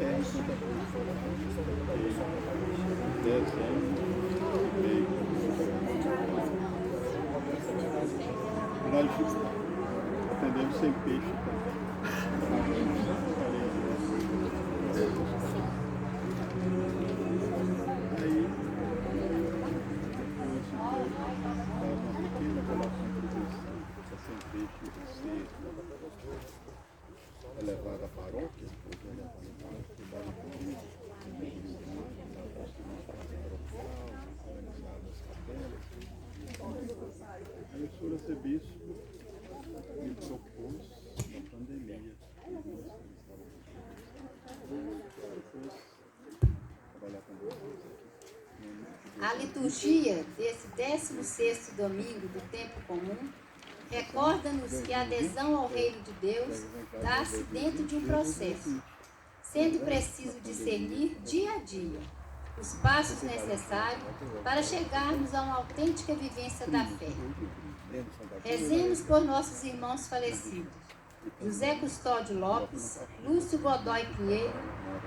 É, Santa Cruz. E 10 anos, meio. Nós atendemos sem peixe também. Aí, uma pequena contribuição para sem peixe você é levado à paróquia, depois é levado à paróquia, dá uma comida, organizado as capelas. Aí o senhor arcebispo me propôs uma pandemia. Trabalhar com vocês aqui. A liturgia desse 16º domingo do tempo comum recorda-nos que a adesão ao reino de Deus dá-se dentro de um processo, sendo preciso discernir dia a dia os passos necessários para chegarmos a uma autêntica vivência da fé. Rezemos por nossos irmãos falecidos: José Custódio Lopes, Lúcio Godoy Pinheiro,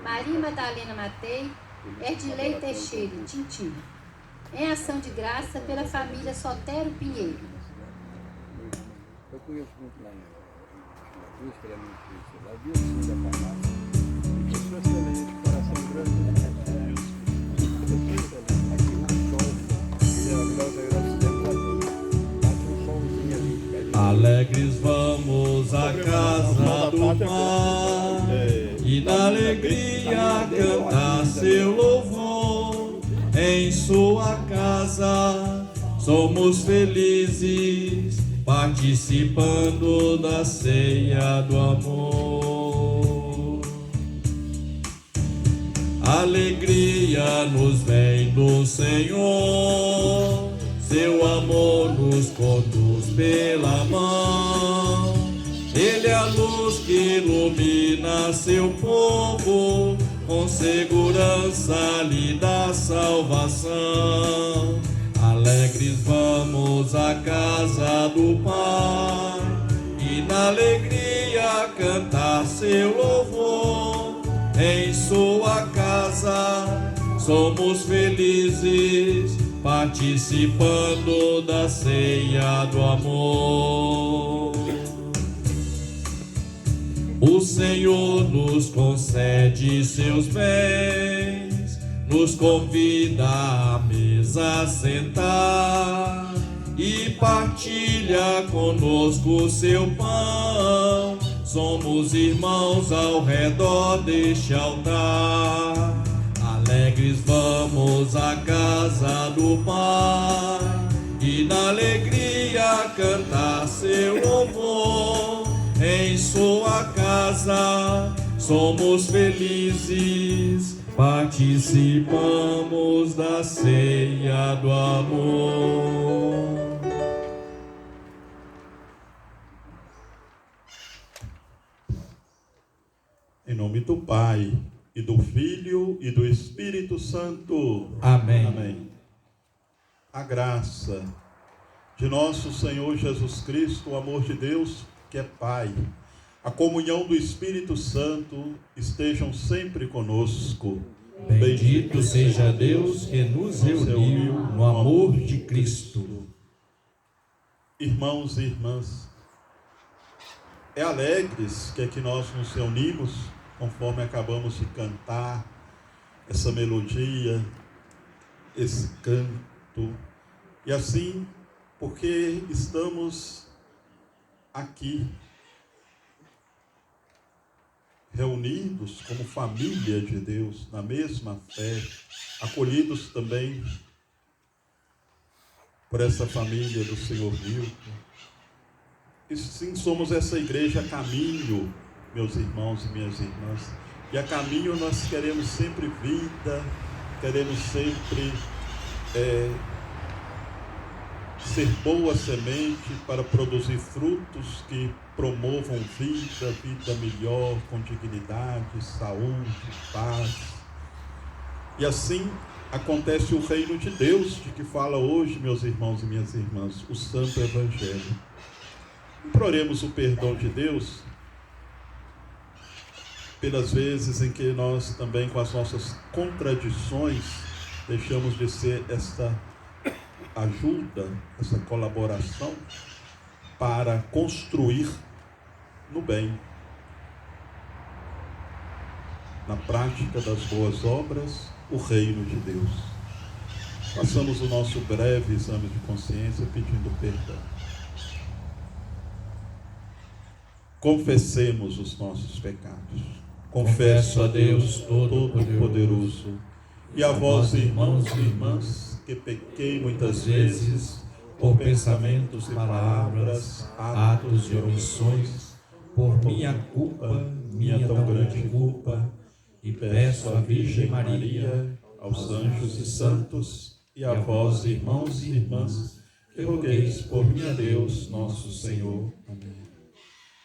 Maria Madalena Matei, Erdilei Teixeira, Tintim. Em ação de graça pela família Sotero Pinheiro. Eu conheço muito lá na Cruz, que era muito difícil. Lá vi o da farmácia. E pessoa excelente, coração grande. Alegres vamos à casa do Pai, e na alegria cantar seu louvor. Em sua casa somos felizes, participando da ceia do amor. Alegria nos vem do Senhor, seu amor nos conduz pela mão. Ele é a luz que ilumina seu povo, com segurança lhe dá salvação. Alegres vamos à casa do Pai, e na alegria cantar seu louvor. Em sua casa somos felizes, participando da ceia do amor. O Senhor nos concede seus bens, nos convida à mesa a sentar e partilha conosco seu pão. Somos irmãos ao redor deste altar. Alegres vamos à casa do Pai, e na alegria cantar seu louvor. Em sua casa somos felizes, participamos da ceia do amor. Em nome do Pai, e do Filho, e do Espírito Santo. Amém. Amém. A graça de nosso Senhor Jesus Cristo, o amor de Deus, que é Pai, a comunhão do Espírito Santo, estejam sempre conosco. Bendito seja Deus que nos reuniu no amor de Cristo. Irmãos e irmãs, é alegres que aqui nós nos reunimos, conforme acabamos de cantar essa melodia, esse canto, e assim, porque estamos aqui, reunidos como família de Deus, na mesma fé, acolhidos também por essa família do Senhor Milton. E sim, somos essa igreja a caminho, meus irmãos e minhas irmãs, e a caminho nós queremos sempre vida, queremos sempre ser boa semente para produzir frutos que promovam vida melhor, com dignidade, saúde, paz. E assim acontece o reino de Deus, de que fala hoje, meus irmãos e minhas irmãs, o Santo Evangelho. Imploremos o perdão de Deus pelas vezes em que nós também, com as nossas contradições, deixamos de ser esta ajuda, essa colaboração para construir no bem, na prática das boas obras, o reino de Deus. Façamos o nosso breve exame de consciência pedindo perdão. Confessemos os nossos pecados. Confesso a Deus Todo-Poderoso e a vós, irmãos e irmãs, que pequei muitas vezes por pensamentos e palavras, atos e omissões, por minha culpa, minha tão grande culpa, e peço à Virgem Maria, aos anjos e santos, e a vós, irmãos e irmãs, que rogueis por mim a Deus, nosso Senhor. Amém.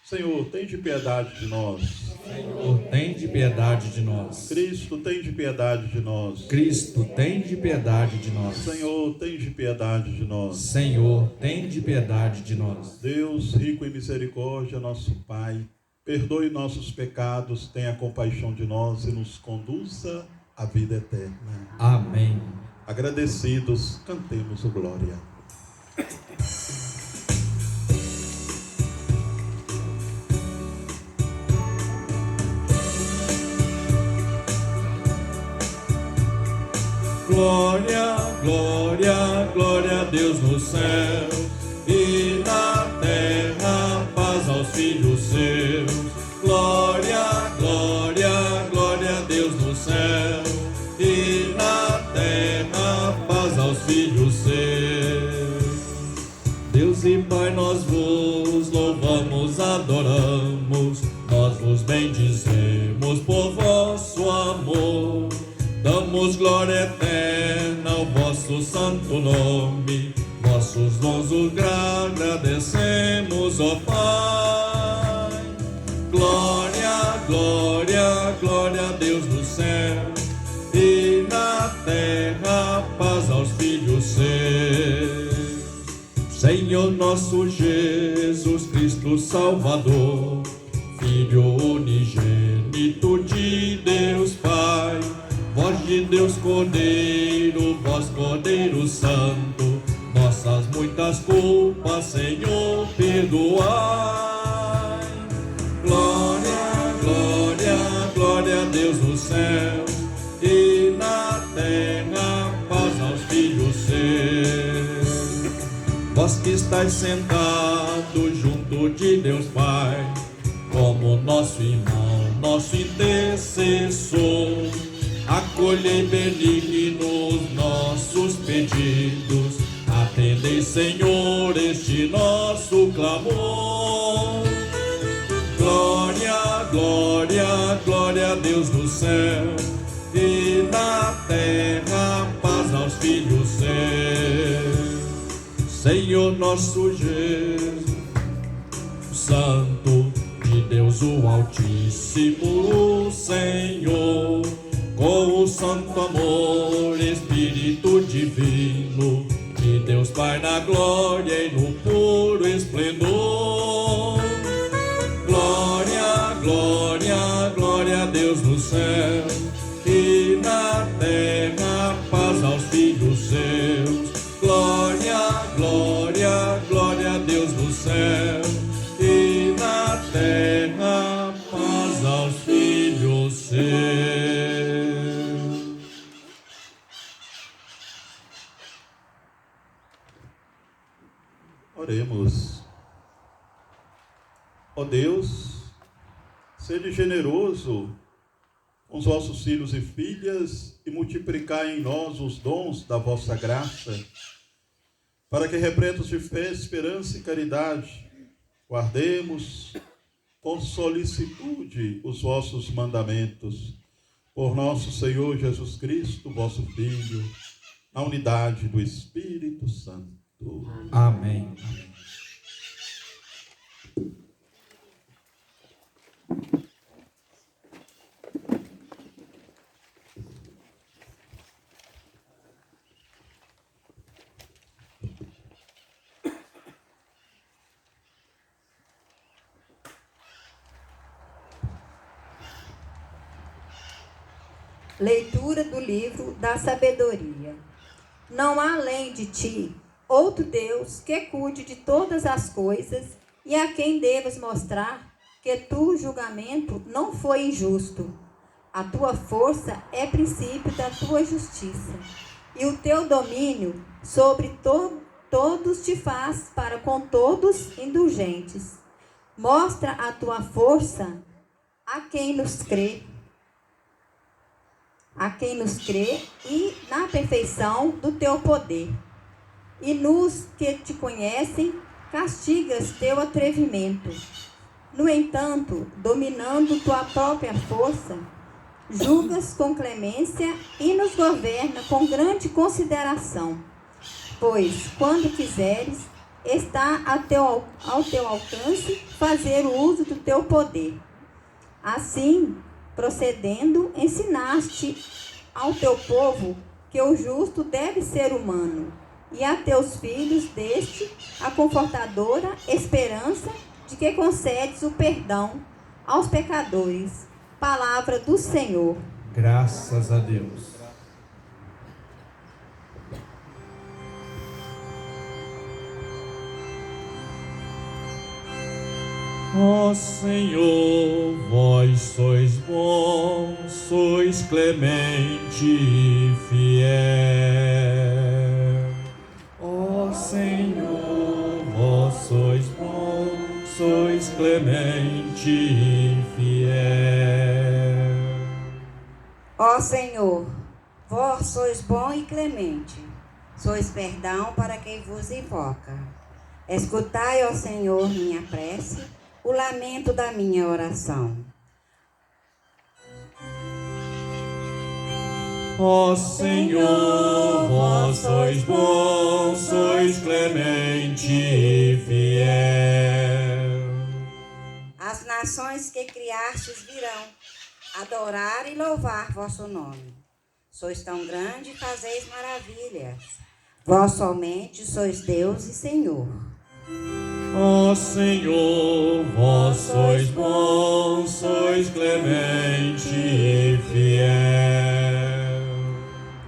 Senhor, tende piedade de nós. Senhor, tende piedade de nós. Cristo, tende piedade de nós. Cristo, tende piedade de nós. Senhor, tende piedade de nós. Senhor, tende piedade de nós. Deus, rico em misericórdia, nosso Pai, perdoe nossos pecados, tenha compaixão de nós e nos conduza à vida eterna. Amém. Agradecidos, cantemos o Glória. Glória, glória, glória a Deus no céu, e na terra paz aos filhos seus. Glória, glória, glória a Deus no céu, e na terra paz aos filhos seus. Deus e Pai, nós vos louvamos, adoramos, nós vos bendizemos por vosso amor. Damos glória eterna ao vosso santo nome, vossos dons os agradecemos, ó Pai. Glória, glória, glória a Deus no céu, e na terra paz aos filhos seus. Senhor nosso Jesus Cristo Salvador, Filho unigênito de Deus Pai, vós de Deus Cordeiro, vós Cordeiro Santo, nossas muitas culpas, Senhor, perdoai. Glória, glória, glória a Deus no céu, e na terra paz aos filhos seus. Vós que estáis sentados junto de Deus Pai, como nosso irmão, nosso intercessor, acolhei benignos nossos pedidos, atendei, Senhor, este nosso clamor. Glória, glória, glória a Deus no céu, e na terra paz aos filhos seus. Senhor nosso Jesus, Santo de Deus o Altíssimo, o Senhor, com o santo amor, Espírito divino, de Deus Pai na glória e no puro esplendor. Glória, glória, glória a Deus no céu, e na terra paz aos filhos seus. Glória, glória, glória a Deus no céu, e na terra paz aos filhos seus. Oremos. Ó Deus, sede generoso com os vossos filhos e filhas e multiplicai em nós os dons da vossa graça, para que, repletos de fé, esperança e caridade, guardemos com solicitude os vossos mandamentos, por nosso Senhor Jesus Cristo, vosso Filho, na unidade do Espírito Santo. Amém. Leitura do livro da sabedoria. Não há além de ti outro Deus que cuide de todas as coisas e a quem deves mostrar que tu julgamento não foi injusto. A tua força é princípio da tua justiça, e o teu domínio sobre todos te faz para com todos indulgentes. Mostra a tua força a quem nos crê, e na perfeição do teu poder. E nos que te conhecem, castigas teu atrevimento. No entanto, dominando tua própria força, julgas com clemência e nos governa com grande consideração. Pois, quando quiseres, está ao teu alcance fazer o uso do teu poder. Assim, procedendo, ensinaste ao teu povo que o justo deve ser humano, e a teus filhos deste a confortadora esperança de que concedes o perdão aos pecadores. Palavra do Senhor. Graças a Deus. Ó Senhor, vós sois bom, sois clemente e fiel. Ó Senhor, vós sois bom, sois clemente e fiel. Ó Senhor, vós sois bom e clemente, sois perdão para quem vos invoca. Escutai, ó Senhor, minha prece, o lamento da minha oração. Ó Senhor, vós sois bom, sois clemente e fiel. As nações que criastes virão adorar e louvar vosso nome. Sois tão grande e fazeis maravilhas. Vós somente sois Deus e Senhor. Ó Senhor, vós sois bom, sois clemente e fiel.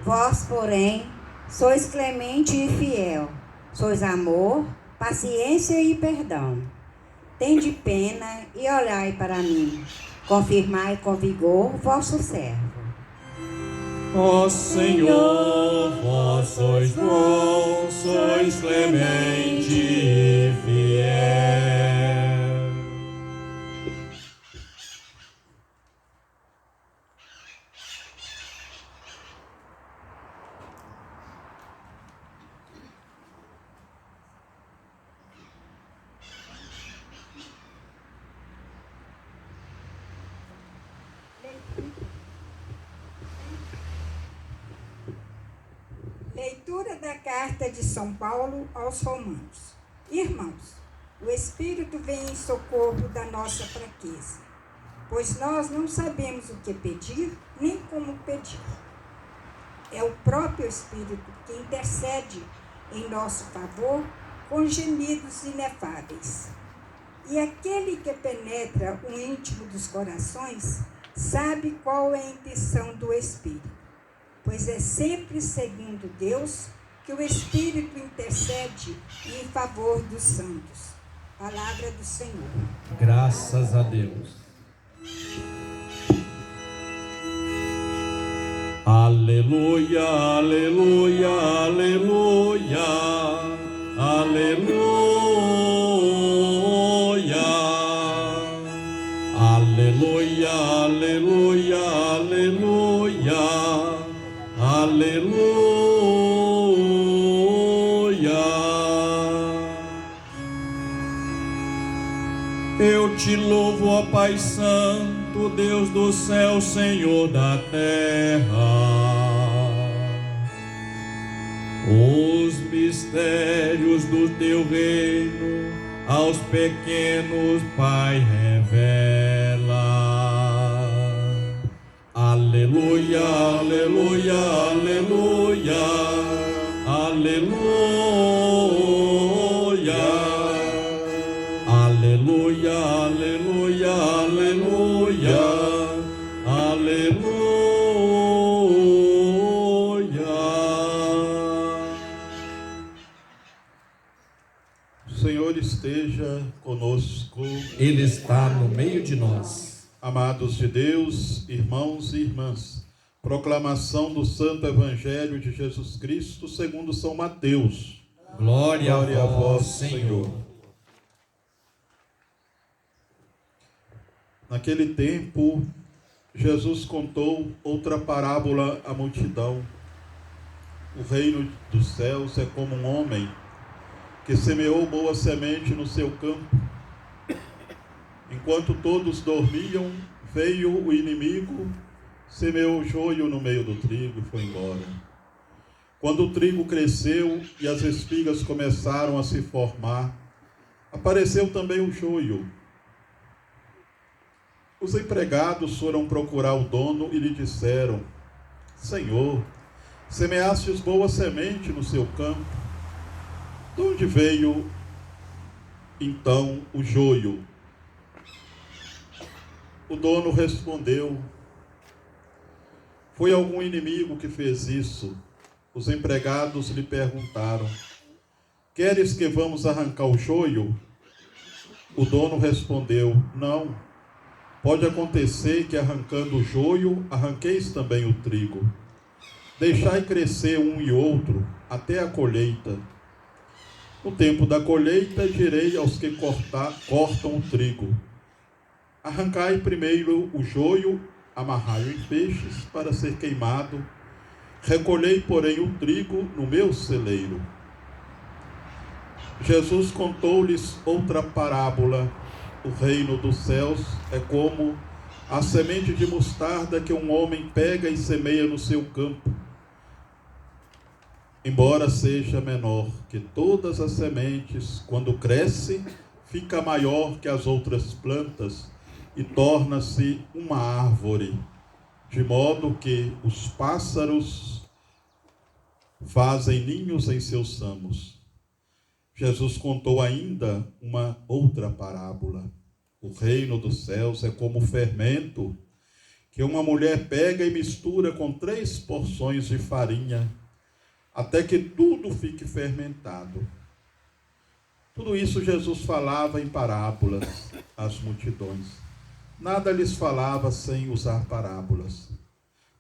Vós, porém, sois clemente e fiel. Sois amor, paciência e perdão. Tende pena e olhai para mim. Confirmai com vigor vosso servo. Ó Senhor, vós sois bom, sois clemente e fiel. Leitura da carta de São Paulo aos Romanos. Irmãos, o Espírito vem em socorro da nossa fraqueza, pois nós não sabemos o que pedir, nem como pedir. É o próprio Espírito que intercede em nosso favor com gemidos inefáveis. E aquele que penetra o íntimo dos corações sabe qual é a intenção do Espírito, pois é sempre segundo Deus que o Espírito intercede em favor dos santos. Palavra do Senhor. Graças a Deus. Aleluia, aleluia, aleluia, aleluia, aleluia, aleluia, aleluia, aleluia. Eu te louvo, ó Pai Santo, Deus do céu, Senhor da terra. Os mistérios do teu reino aos pequenos, Pai, revela. Aleluia, aleluia, aleluia, aleluia, aleluia, aleluia, aleluia, aleluia. esteja conosco. Ele está no meio de nós. Amados de Deus, irmãos e irmãs, proclamação do Santo Evangelho de Jesus Cristo segundo São Mateus. Glória a vós, Senhor. Naquele tempo, Jesus contou outra parábola à multidão. O reino dos céus é como um homem que semeou boa semente no seu campo. Enquanto todos dormiam, veio o inimigo, semeou o joio no meio do trigo e foi embora. Quando o trigo cresceu e as espigas começaram a se formar, apareceu também o joio. Os empregados foram procurar o dono e lhe disseram: Senhor, semeastes boa semente no seu campo. De onde veio então o joio? O dono respondeu: Foi algum inimigo que fez isso. Os empregados lhe perguntaram: Queres que vamos arrancar o joio? O dono respondeu: Não. Pode acontecer que arrancando o joio, arranqueis também o trigo. Deixai crescer um e outro até a colheita. No tempo da colheita, direi aos que cortam o trigo: Arrancai primeiro o joio, amarrai-o em feixes para ser queimado. Recolhei, porém, o trigo no meu celeiro. Jesus contou-lhes outra parábola. O reino dos céus é como a semente de mostarda que um homem pega e semeia no seu campo. Embora seja menor que todas as sementes, quando cresce, fica maior que as outras plantas e torna-se uma árvore, de modo que os pássaros fazem ninhos em seus ramos. Jesus contou ainda uma outra parábola. O reino dos céus é como o fermento que uma mulher pega e mistura com 3 porções de farinha, até que tudo fique fermentado. Tudo isso Jesus falava em parábolas às multidões. Nada lhes falava sem usar parábolas,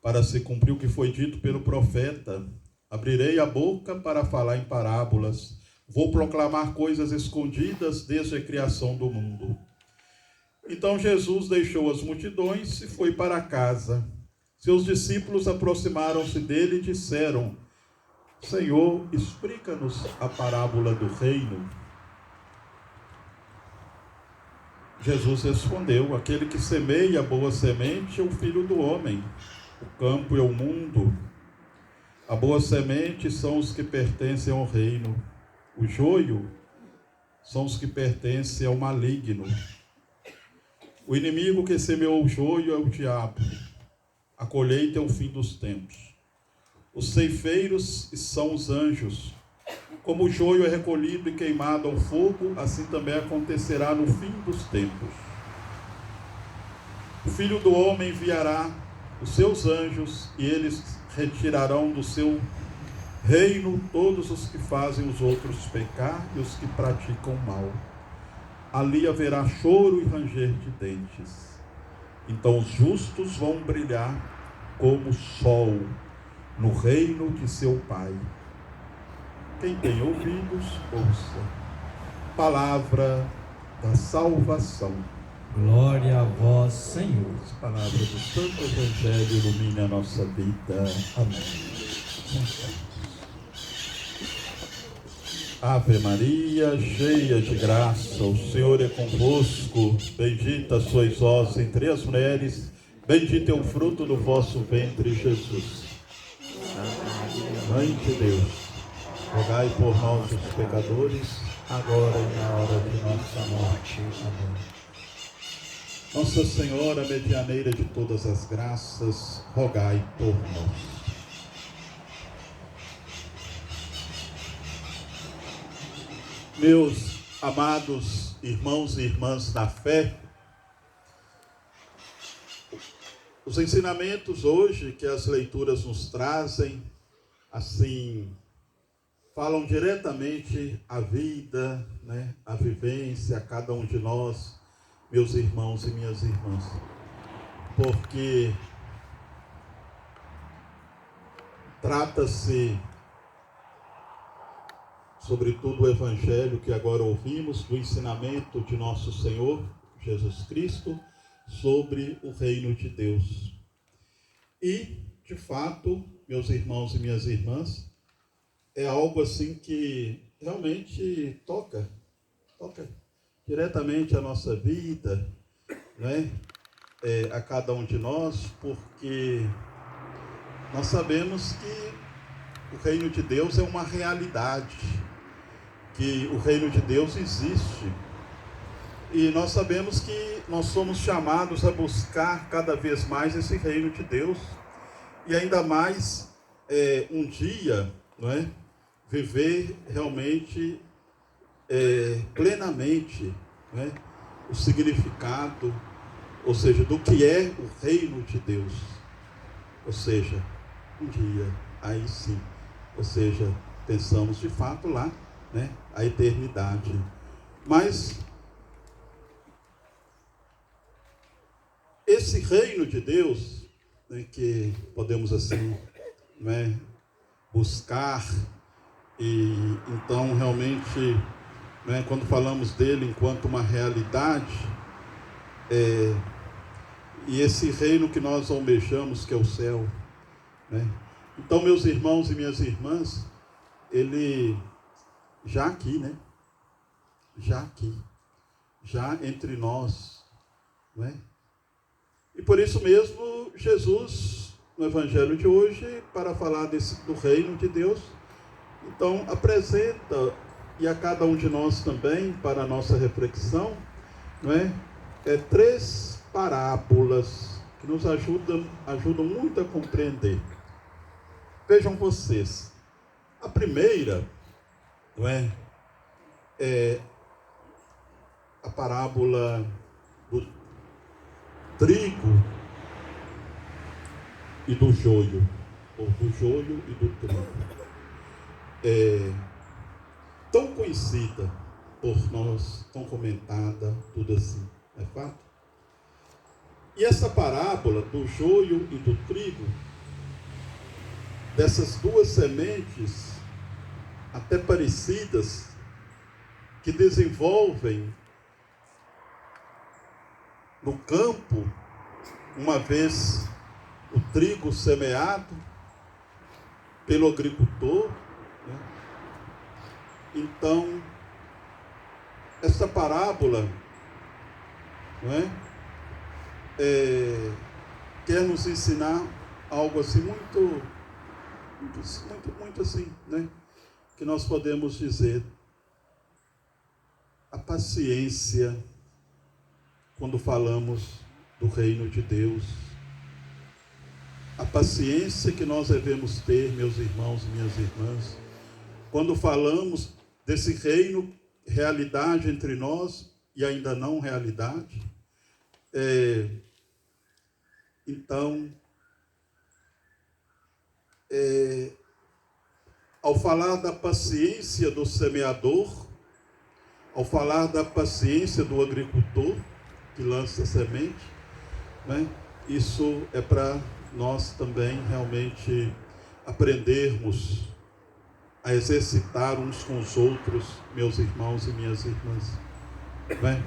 para se cumprir o que foi dito pelo profeta: abrirei a boca para falar em parábolas, vou proclamar coisas escondidas desde a criação do mundo. Então Jesus deixou as multidões e foi para casa. Seus discípulos aproximaram-se dele e disseram: Senhor, explica-nos a parábola do reino. Jesus respondeu: Aquele que semeia boa semente é o Filho do Homem. O campo é o mundo. A boa semente são os que pertencem ao reino. O joio são os que pertencem ao maligno. O inimigo que semeou o joio é o diabo. A colheita é o fim dos tempos. Os ceifeiros são os anjos. Como o joio é recolhido e queimado ao fogo, assim também acontecerá no fim dos tempos. O Filho do Homem enviará os seus anjos e eles retirarão do seu reino todos os que fazem os outros pecar e os que praticam o mal. Ali haverá choro e ranger de dentes. Então os justos vão brilhar como o sol no reino de seu Pai. Quem tem ouvidos, ouça. Palavra da salvação. Glória a vós, Senhor. As palavras do Santo Evangelho iluminem a nossa vida. Amém. Ave Maria, cheia de graça, o Senhor é convosco. Bendita sois vós entre as mulheres, bendito é o fruto do vosso ventre, Jesus. Mãe de Deus, rogai por nós, os pecadores, agora e na hora de nossa morte. Amém. Nossa Senhora, medianeira de todas as graças, rogai por nós. Meus amados irmãos e irmãs na fé, os ensinamentos hoje que as leituras nos trazem, assim, falam diretamente à vida, né, à vivência, a cada um de nós, meus irmãos e minhas irmãs. Porque trata-se, sobretudo, o Evangelho que agora ouvimos, do ensinamento de nosso Senhor Jesus Cristo sobre o reino de Deus. E, de fato, meus irmãos e minhas irmãs, é algo assim que realmente toca diretamente a nossa vida, né? A cada um de nós, porque nós sabemos que o reino de Deus é uma realidade, que o reino de Deus existe. E nós sabemos que nós somos chamados a buscar cada vez mais esse reino de Deus. E ainda mais um dia, não é? Viver realmente plenamente, não é? O significado, ou seja, do que é o reino de Deus. Ou seja, um dia, aí sim, ou seja, pensamos de fato lá, né? A eternidade. Mas esse reino de Deus, né, que podemos assim, né, buscar, e então realmente, né, quando falamos dele enquanto uma realidade, e esse reino que nós almejamos, que é o céu, né? Então, meus irmãos e minhas irmãs, ele já aqui, né? Já aqui, já entre nós, né? E por isso mesmo, Jesus, no Evangelho de hoje, para falar do reino de Deus, então apresenta, e a cada um de nós também, para a nossa reflexão, não é? Três parábolas que nos ajudam muito a compreender. Vejam vocês, a primeira, não é a parábola do trigo e do joio, ou do joio e do trigo. Tão conhecida por nós, tão comentada, tudo assim, é fato? E essa parábola do joio e do trigo, dessas duas sementes, até parecidas, que desenvolvem no campo, uma vez o trigo semeado pelo agricultor, né? Então, essa parábola, não é? Quer nos ensinar algo assim muito assim, né? Que nós podemos dizer a paciência quando falamos do reino de Deus, a paciência que nós devemos ter, meus irmãos e minhas irmãs, quando falamos desse reino, realidade entre nós e ainda não realidade. Então, ao falar da paciência do semeador, ao falar da paciência do agricultor que lança a semente, né, isso é para nós também realmente aprendermos a exercitar uns com os outros, meus irmãos e minhas irmãs, né?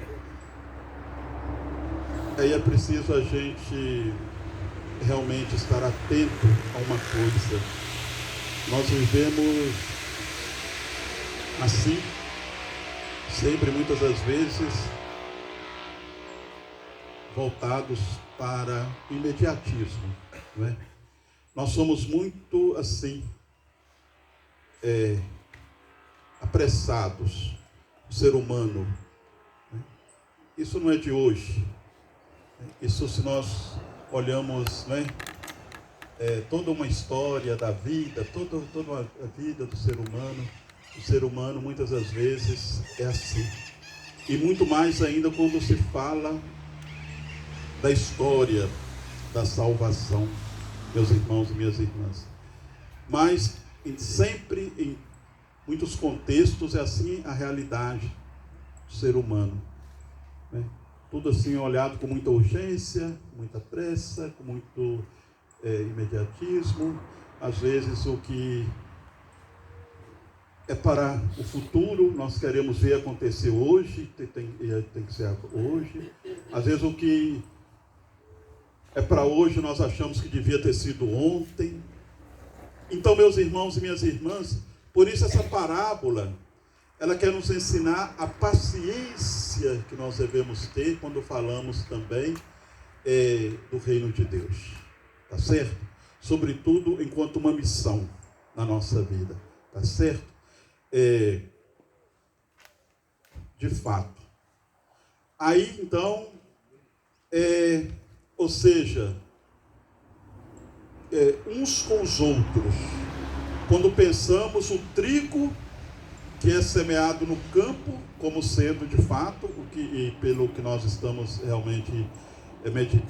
Aí é preciso a gente realmente estar atento a uma coisa. Nós vivemos assim, sempre, muitas das vezes, voltados para o imediatismo, não é? Nós somos muito assim, apressados, o ser humano, né? Isso não é de hoje. Isso, se nós olhamos, né, toda uma história da vida, toda a vida do ser humano, o ser humano muitas das vezes é assim. E muito mais ainda quando se fala da história da salvação, meus irmãos e minhas irmãs. Mas sempre muitos contextos é assim a realidade do ser humano, né? Tudo assim olhado com muita urgência, com muita pressa, com muito imediatismo. Às vezes o que é para o futuro nós queremos ver acontecer hoje, tem que ser hoje. Às vezes o que é para hoje nós achamos que devia ter sido ontem. Então, meus irmãos e minhas irmãs, por isso essa parábola, ela quer nos ensinar a paciência que nós devemos ter quando falamos também do reino de Deus, tá certo? Sobretudo enquanto uma missão na nossa vida, tá certo? De fato. Aí, então, ou seja, uns com os outros, quando pensamos o trigo que é semeado no campo, como sendo de fato, e pelo que nós estamos realmente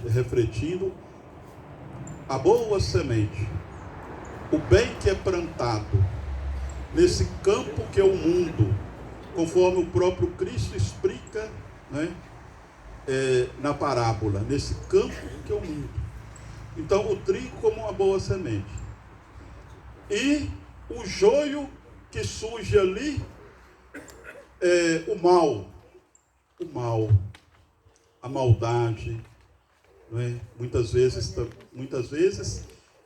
refletindo, a boa semente, o bem que é plantado nesse campo que é o mundo, conforme o próprio Cristo explica, né, na parábola, nesse campo que é o mundo. Então, o trigo como uma boa semente. E o joio que surge ali, o mal, a maldade, não é? Muitas vezes,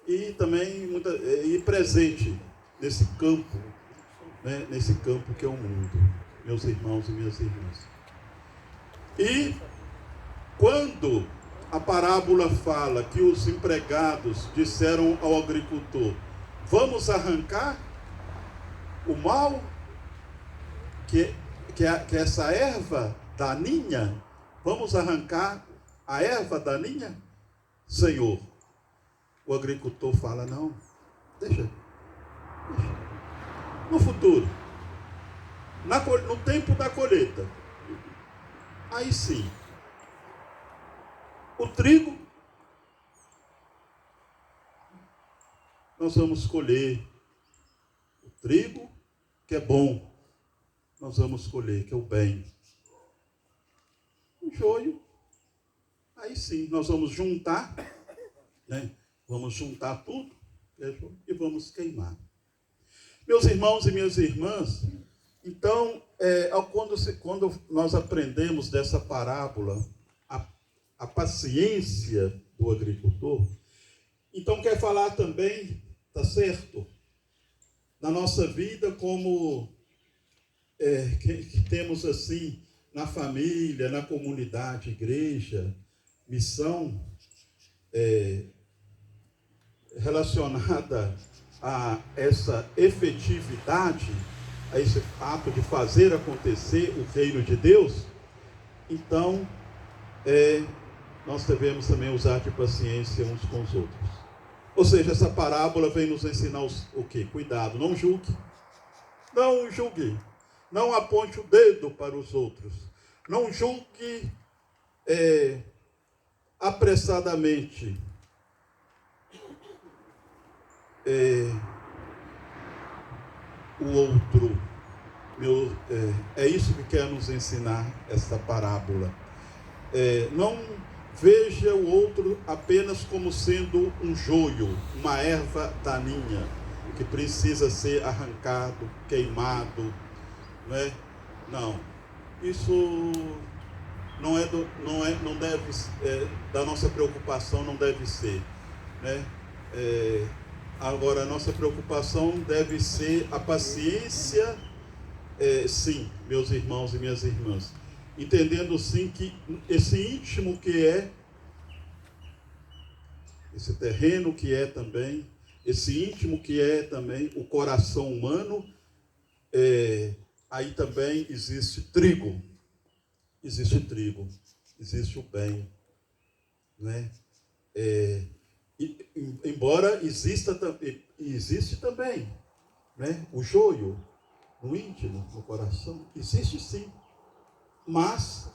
e também e presente nesse campo, né? Nesse campo que é o mundo, meus irmãos e minhas irmãs. E quando a parábola fala que os empregados disseram ao agricultor: vamos arrancar o mal, que essa erva daninha, vamos arrancar a erva daninha? Senhor, o agricultor fala: não, deixa. No futuro, no tempo da colheita, aí sim, o trigo, nós vamos colher o trigo que é bom, nós vamos colher que é o bem. O joio, aí sim, nós vamos juntar, né? Vamos juntar tudo e vamos queimar. Meus irmãos e minhas irmãs, então, quando nós aprendemos dessa parábola a paciência do agricultor, então quer falar também, tá certo, na nossa vida, como que temos assim, na família, na comunidade, igreja, missão, relacionada a essa efetividade, a esse ato de fazer acontecer o reino de Deus. Então, nós devemos também usar de paciência uns com os outros. Ou seja, essa parábola vem nos ensinar o quê? Cuidado, não julgue. Não julgue. Não aponte o dedo para os outros. Não julgue apressadamente. O outro. É isso que quer nos ensinar esta parábola. Não veja o outro apenas como sendo um joio, uma erva daninha, que precisa ser arrancado, queimado, né? Não, isso não deve, da nossa preocupação não deve ser, né? Agora, a nossa preocupação deve ser a paciência, sim, meus irmãos e minhas irmãs, entendendo sim que esse íntimo que é, esse terreno que é também, esse íntimo que é também o coração humano, aí também existe trigo, existe o bem, né? Embora existe também, né, o joio no íntimo, no coração, existe sim, mas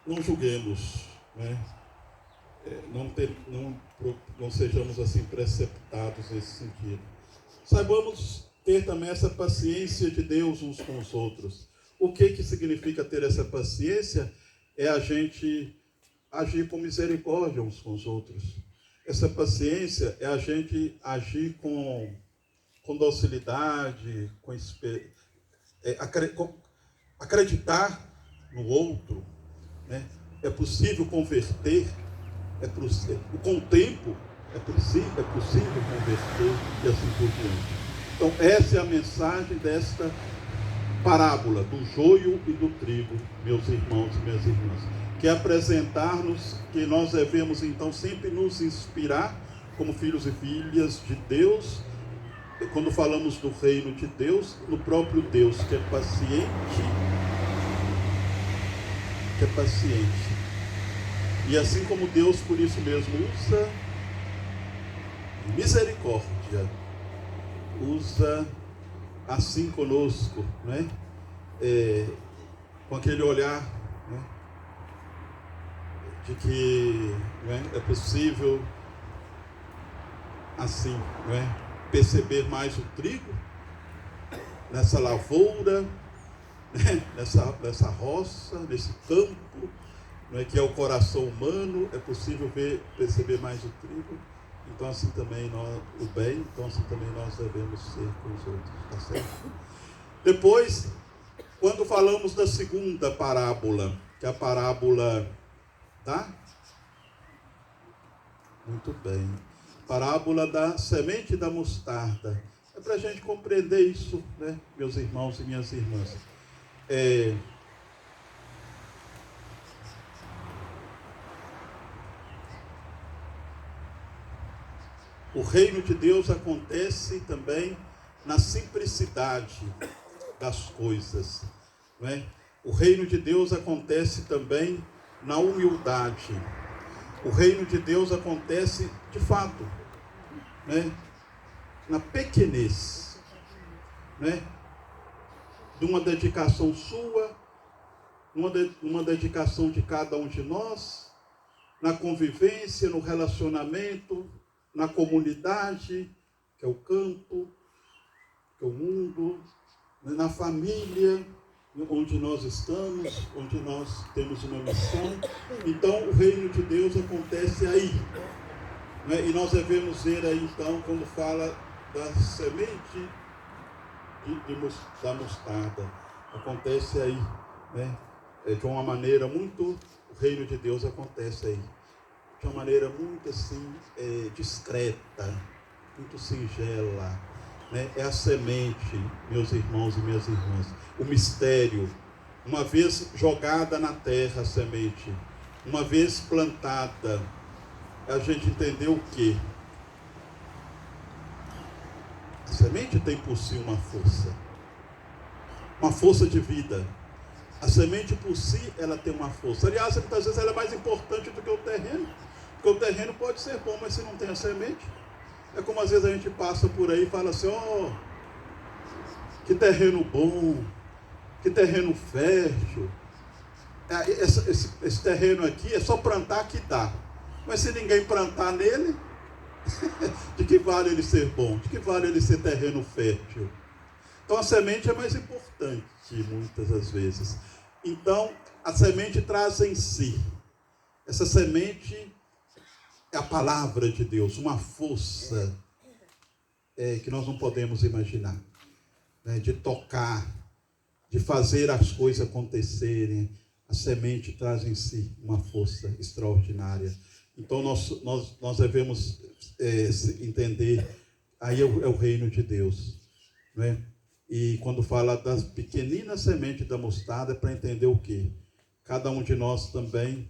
não julguemos, né? não sejamos assim preceptados nesse sentido. Saibamos ter também essa paciência de Deus uns com os outros. O que significa ter essa paciência? É a gente agir com misericórdia uns com os outros. Essa paciência é a gente agir com docilidade, acreditar no outro, né? É possível converter, com o tempo é possível converter e assim por diante. Então essa é a mensagem desta parábola do joio e do trigo, meus irmãos e minhas irmãs, que é apresentar-nos que nós devemos então sempre nos inspirar como filhos e filhas de Deus, quando falamos do reino de Deus, no próprio Deus, que é paciente, e assim como Deus por isso mesmo usa misericórdia, usa assim conosco, né? Com aquele olhar, né? De que, né, é possível assim, né, perceber mais o trigo nessa lavoura, né, nessa roça, nesse campo, né, que é o coração humano. É possível perceber mais o trigo. Então assim também o bem, então assim também nós devemos ser com os outros, tá certo? Depois, quando falamos da segunda parábola, que é a parábola, tá? Muito bem. Parábola da semente da mostarda. É para a gente compreender isso, né, meus irmãos e minhas irmãs. O reino de Deus acontece também na simplicidade das coisas, não é? O reino de Deus acontece também na humildade. O reino de Deus acontece de fato, né, na pequenez, né, de uma dedicação sua, uma dedicação de cada um de nós, na convivência, no relacionamento, na comunidade, que é o campo, que é o mundo, na família, onde nós estamos, onde nós temos uma missão. Então o reino de Deus acontece aí, né? E nós devemos ver aí então, quando fala da semente da mostarda, acontece aí, né? De uma maneira muito, o reino de Deus acontece aí de uma maneira muito assim, discreta, muito singela, né? É a semente, meus irmãos e minhas irmãs, o mistério. Uma vez jogada na terra a semente, uma vez plantada, a gente entendeu o quê? A semente tem por si uma força de vida. A semente por si, ela tem uma força. Aliás, muitas vezes ela é mais importante do que o terreno. Porque o terreno pode ser bom, mas se não tem a semente, é como às vezes a gente passa por aí e fala assim: ó, que terreno bom, que terreno fértil. Esse terreno aqui é só plantar que dá. Mas se ninguém plantar nele, de que vale ele ser bom? De que vale ele ser terreno fértil? Então a semente é mais importante, muitas das vezes. Então a semente traz em si, essa semente é a palavra de Deus, uma força que nós não podemos imaginar, né? De tocar, de fazer as coisas acontecerem. A semente traz em si uma força extraordinária. Então nós devemos entender, aí é o reino de Deus, né? E quando fala das pequeninas sementes da mostarda, é para entender o quê? Cada um de nós também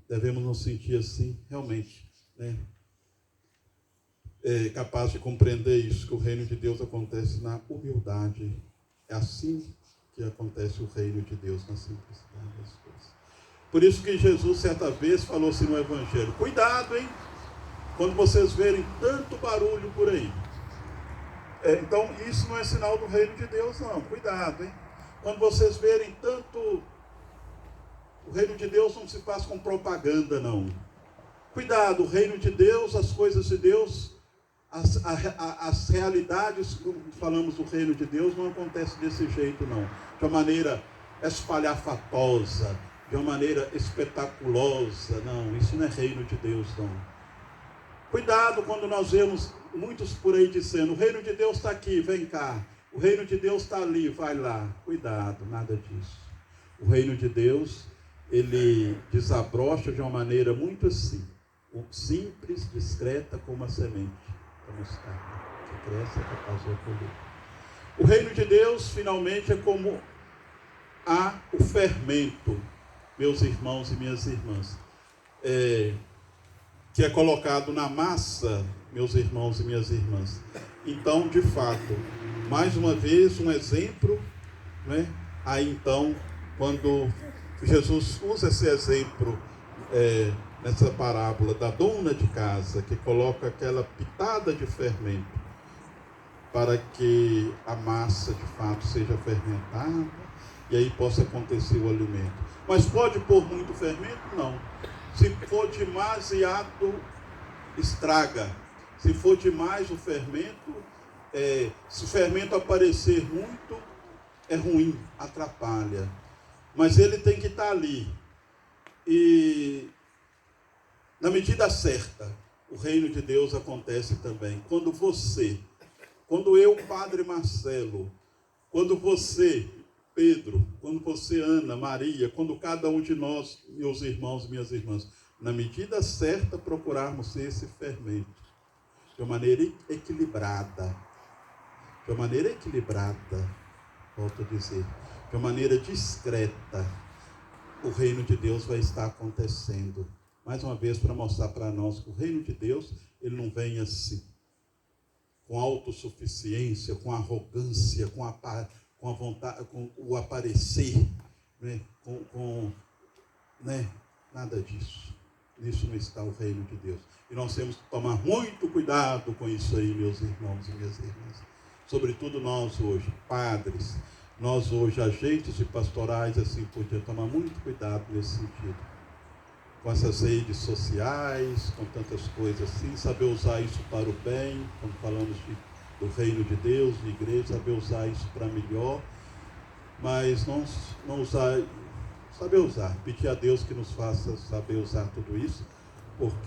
devemos nos sentir assim, realmente, né? Capaz de compreender isso, que o reino de Deus acontece na humildade. É assim que acontece o reino de Deus, na simplicidade das coisas. Por isso que Jesus, certa vez, falou assim no Evangelho: cuidado, hein? Quando vocês verem tanto barulho por aí. Então, isso não é sinal do reino de Deus, não. Cuidado, hein? Quando vocês verem O reino de Deus não se faz com propaganda, não. Cuidado, o reino de Deus, as coisas de Deus, as realidades, como falamos do reino de Deus, não acontece desse jeito, não. De uma maneira espalhafatosa, de uma maneira espetaculosa, não. Isso não é reino de Deus, não. Cuidado quando nós vemos muitos por aí dizendo, o reino de Deus está aqui, vem cá. O reino de Deus está ali, vai lá. Cuidado, nada disso. O reino de Deus, ele desabrocha de uma maneira muito assim, simples, discreta, como a semente da mostarda, que cresce é capaz de colher. O reino de Deus, finalmente, é como o fermento, meus irmãos e minhas irmãs, que é colocado na massa, meus irmãos e minhas irmãs. Então, de fato, mais uma vez, um exemplo, né? Aí então, quando Jesus usa esse exemplo nessa parábola da dona de casa, que coloca aquela pitada de fermento para que a massa de fato seja fermentada e aí possa acontecer o alimento. Mas pode pôr muito fermento? Não. Se for demasiado, estraga. Se for demais o fermento, se o fermento aparecer muito, é ruim, atrapalha. Mas ele tem que estar ali. E na medida certa, o reino de Deus acontece também. Quando eu, Padre Marcelo, quando você, Pedro, quando você, Ana, Maria, quando cada um de nós, meus irmãos e minhas irmãs, na medida certa, procurarmos esse fermento, de uma maneira equilibrada, volto a dizer, de uma maneira discreta, o reino de Deus vai estar acontecendo. Mais uma vez, para mostrar para nós que o reino de Deus, ele não vem assim, com autossuficiência, com arrogância, com a vontade, com o aparecer, né? Nada disso. Nisso não está o reino de Deus. E nós temos que tomar muito cuidado com isso aí, meus irmãos e minhas irmãs. Sobretudo nós hoje, padres, nós hoje, agentes de pastorais, assim por diante, tomar muito cuidado nesse sentido. Com essas redes sociais, com tantas coisas assim, saber usar isso para o bem, quando falamos do reino de Deus, de igreja, saber usar isso para melhor, mas não usar, saber usar, pedir a Deus que nos faça saber usar tudo isso,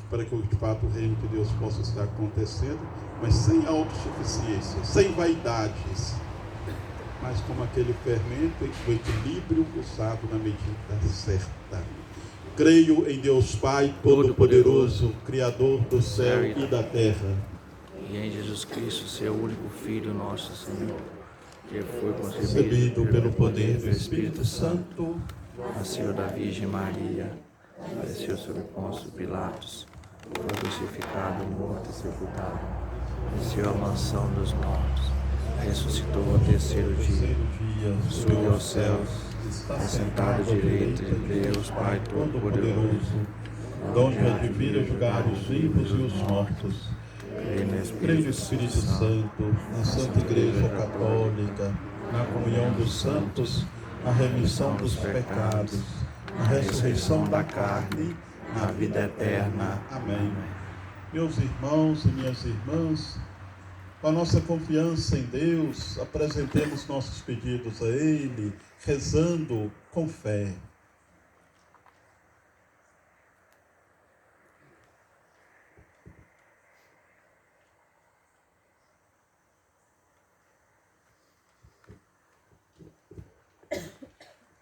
para que de fato o reino de Deus possa estar acontecendo, mas sem autossuficiência, sem vaidades, mas como aquele fermento, o equilíbrio usado na medida certa. Creio em Deus Pai Todo-Poderoso, Criador do céu e da terra. E em Jesus Cristo, seu único Filho, nosso Senhor, que foi concebido pelo poder do Espírito Santo, nasceu da Virgem Maria, padeceu sob Pôncio Pilatos, foi crucificado, morto e sepultado, desceu à mansão dos mortos, ressuscitou ao terceiro dia, subiu aos céus, assentado à direita de Deus Pai Todo-Poderoso, donde há de vir a julgar os vivos e os mortos. Creio no Espírito Santo, na Santa Igreja Católica, na comunhão dos santos, na remissão dos pecados, na ressurreição da carne, na vida eterna. Amém. Meus irmãos e minhas irmãs, com a nossa confiança em Deus, apresentemos nossos pedidos a Ele, rezando com fé.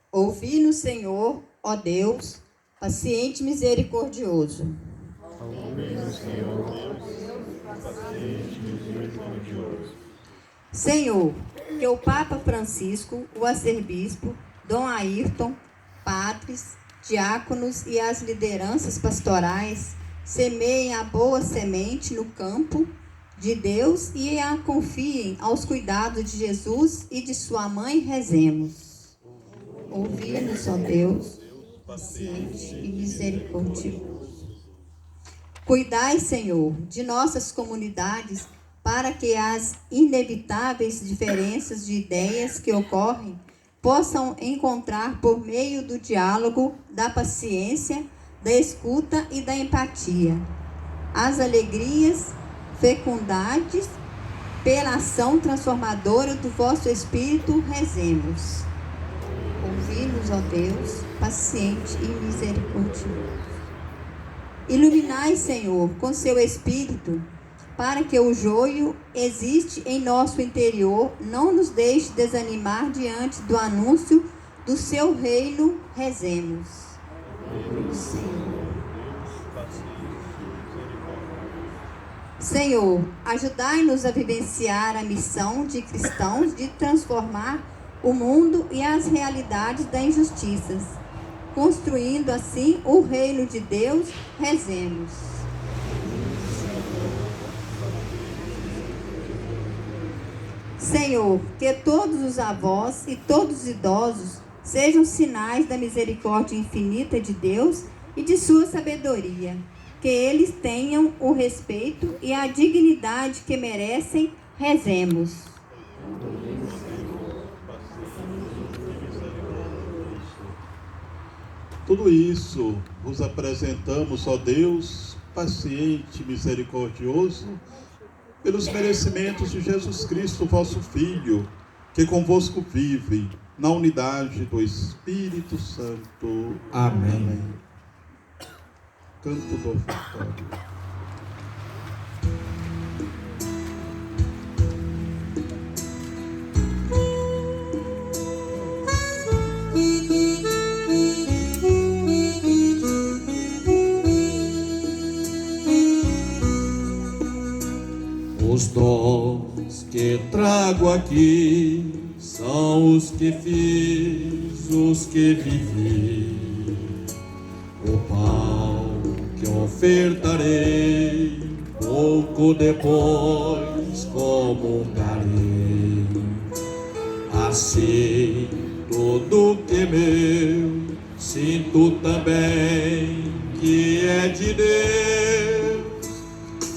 Ouvi-nos, Senhor, ó Deus, paciente e misericordioso. Ouvi-nos, Senhor, paciente e misericordioso. Senhor, que o Papa Francisco, o arcebispo, Dom Ayrton, padres, diáconos e as lideranças pastorais semeiem a boa semente no campo de Deus e a confiem aos cuidados de Jesus e de sua mãe, rezemos. Ouvi-nos, ó Deus, paciente e misericordioso. Cuidai, Senhor, de nossas comunidades, para que as inevitáveis diferenças de ideias que ocorrem possam encontrar por meio do diálogo, da paciência, da escuta e da empatia as alegrias, fecundades, pela ação transformadora do vosso Espírito, rezemos. Ouvi-nos, ó Deus, paciente e misericordioso. Iluminai, Senhor, com seu Espírito, para que o joio existe em nosso interior não nos deixe desanimar diante do anúncio do seu reino, rezemos. Senhor, ajudai-nos a vivenciar a missão de cristãos de transformar o mundo e as realidades das injustiças, construindo assim o reino de Deus, rezemos. Senhor, que todos os avós e todos os idosos sejam sinais da misericórdia infinita de Deus e de sua sabedoria, que eles tenham o respeito e a dignidade que merecem, rezemos. Tudo isso vos apresentamos, ó Deus, paciente e misericordioso, pelos merecimentos de Jesus Cristo, vosso Filho, que convosco vive, na unidade do Espírito Santo. Amém. Canto do ofertório. Os dons que trago aqui são os que fiz, os que vivi. O pão que ofertarei, pouco depois comungarei. Assim, tudo que é meu, sinto também que é de Deus.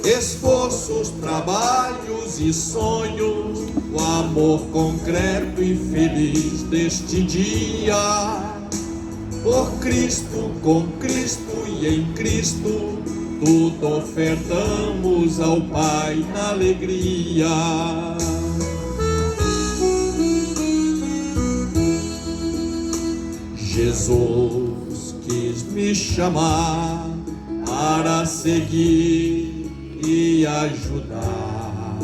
Esforços, trabalhos e sonhos, o amor concreto e feliz deste dia. Por Cristo, com Cristo e em Cristo, tudo ofertamos ao Pai na alegria. Jesus quis me chamar para seguir e ajudar,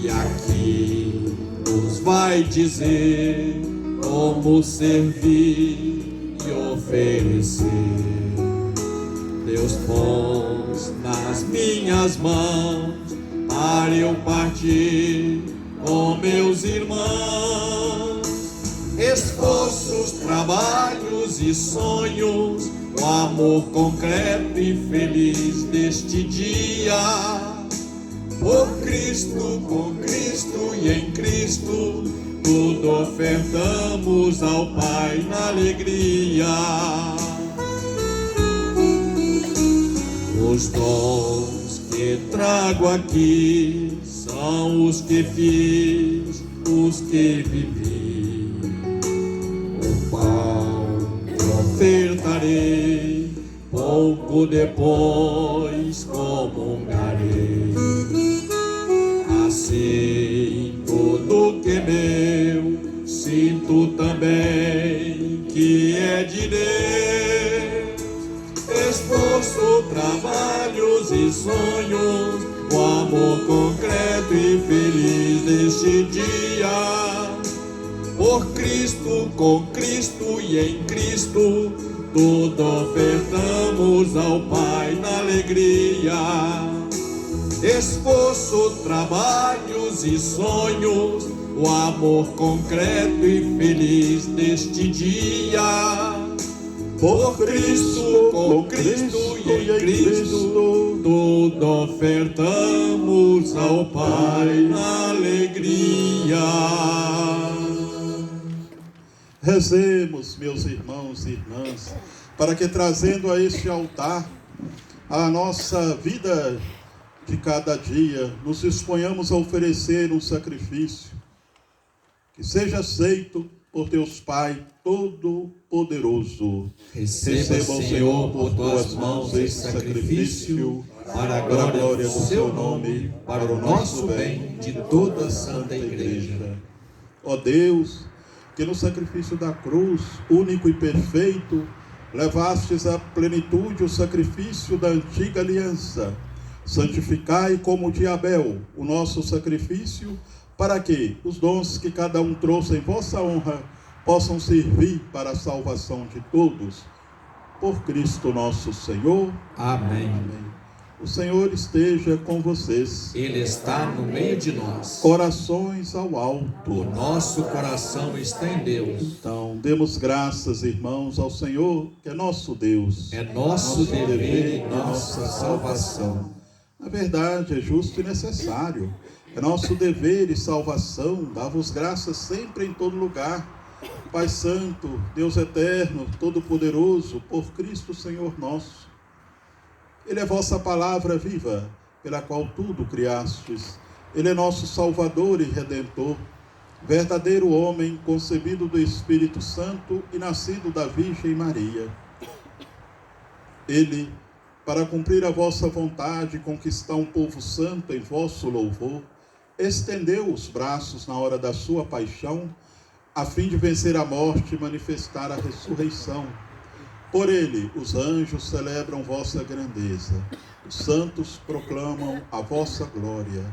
e aqui nos vai dizer como servir e oferecer. Deus pôs nas minhas mãos para eu partir com meus irmãos. Esforços, trabalhos e sonhos, o amor concreto e feliz deste dia. Por Cristo, com Cristo e em Cristo, tudo ofertamos ao Pai na alegria. Os dons que trago aqui são os que fiz, os que vivi. O pão que ofertarei, pouco depois comungarei. Assim, tudo que é meu, sinto também que é de Deus. Esforço, trabalhos e sonhos, o amor concreto e feliz deste dia. Por Cristo, com Cristo e em Cristo, tudo ofertamos ao Pai na alegria. Esforço, trabalhos e sonhos, o amor concreto e feliz deste dia. Por Cristo, com Cristo e em Cristo, tudo ofertamos ao Pai na alegria. Rezemos, meus irmãos e irmãs, para que, trazendo a este altar a nossa vida de cada dia, nos exponhamos a oferecer um sacrifício que seja aceito por Deus Pai Todo-Poderoso. Receba, Senhor, por tuas mãos esse sacrifício, para a glória do seu nome, para o nosso bem, de toda a Santa Igreja. Ó Deus, que no sacrifício da cruz, único e perfeito, levastes à plenitude o sacrifício da antiga aliança, santificai como de Abel o nosso sacrifício, para que os dons que cada um trouxe em vossa honra possam servir para a salvação de todos. Por Cristo nosso Senhor. Amém. Amém. O Senhor esteja com vocês. Ele está no meio de nós. Corações ao alto. O nosso coração está em Deus. Então, demos graças, irmãos, ao Senhor, que é nosso Deus. É nosso dever e nossa salvação. Na verdade, é justo e necessário. É nosso dever e salvação dar-vos graças sempre em todo lugar. Pai Santo, Deus Eterno, Todo-Poderoso, por Cristo Senhor nosso. Ele é vossa palavra viva, pela qual tudo criastes. Ele é nosso Salvador e Redentor, verdadeiro homem, concebido do Espírito Santo e nascido da Virgem Maria. Ele, para cumprir a vossa vontade e conquistar um povo santo em vosso louvor, estendeu os braços na hora da sua paixão, a fim de vencer a morte e manifestar a ressurreição. Por ele, os anjos celebram vossa grandeza, os santos proclamam a vossa glória.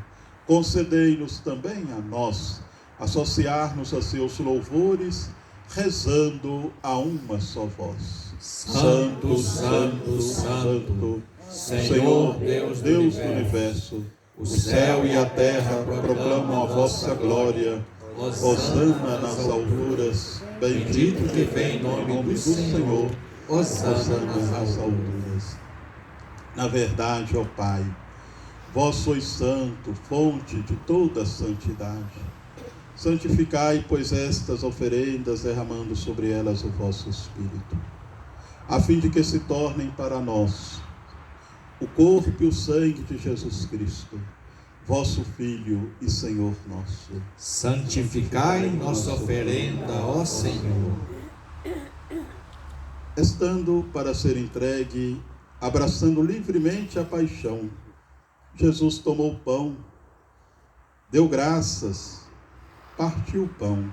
Concedei-nos também a nós associar-nos a seus louvores, rezando a uma só voz. Santo, Santo, Santo, Senhor Deus do universo, o céu e a terra proclamam a vossa glória. Hosana nas alturas, bendito que vem em nome do Senhor. Hosana nas alturas. Na verdade, ó Pai, vós sois santo, fonte de toda santidade. Santificai, pois, estas oferendas, derramando sobre elas o vosso Espírito, a fim de que se tornem para nós o corpo e o sangue de Jesus Cristo, vosso Filho e Senhor nosso. Santificai nossa oferenda, ó Senhor. Estando para ser entregue, abraçando livremente a paixão, Jesus tomou o pão, deu graças, partiu o pão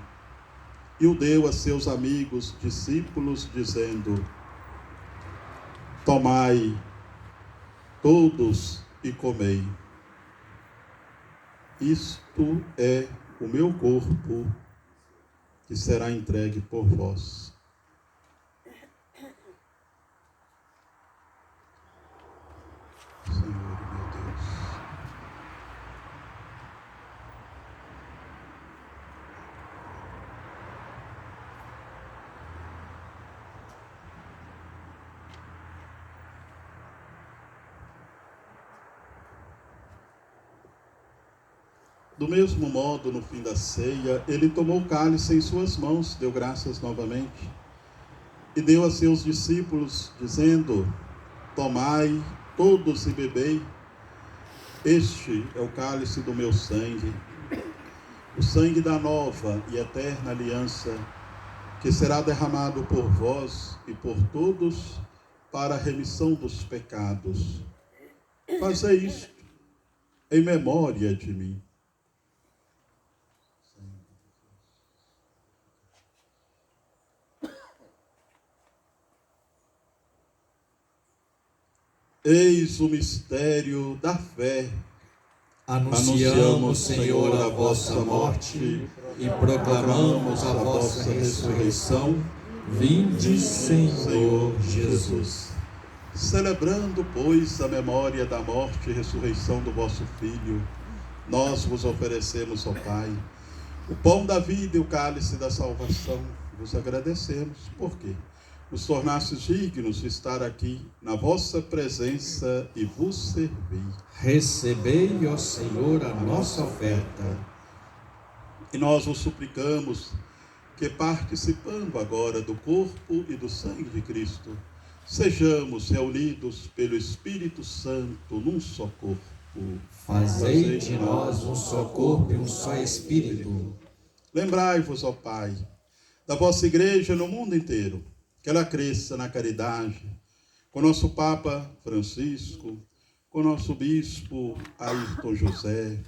e o deu a seus amigos, discípulos, dizendo: tomai todos e comei. Isto é o meu corpo, que será entregue por vós. Senhor, meu Deus. Do mesmo modo, no fim da ceia, ele tomou o cálice em suas mãos, deu graças novamente e deu a seus discípulos, dizendo: tomai todos e bebei, este é o cálice do meu sangue, o sangue da nova e eterna aliança, que será derramado por vós e por todos para a remissão dos pecados. Fazei isto em memória de mim. Eis o mistério da fé. Anunciamos, Senhor, a vossa morte e proclamamos a vossa ressurreição. Vinde, Senhor Jesus. Celebrando, pois, a memória da morte e ressurreição do vosso Filho, nós vos oferecemos, ó Pai, o pão da vida e o cálice da salvação. Vos agradecemos, porque nos tornastes dignos de estar aqui na vossa presença e vos servir. Recebei, ó Senhor, a nossa oferta. E nós vos suplicamos que, participando agora do corpo e do sangue de Cristo, sejamos reunidos pelo Espírito Santo num só corpo. Fazei de nós um só corpo e um só Espírito. Lembrai-vos, ó Pai, da vossa igreja no mundo inteiro, que ela cresça na caridade, com o nosso Papa Francisco, com o nosso Bispo Ayrton José,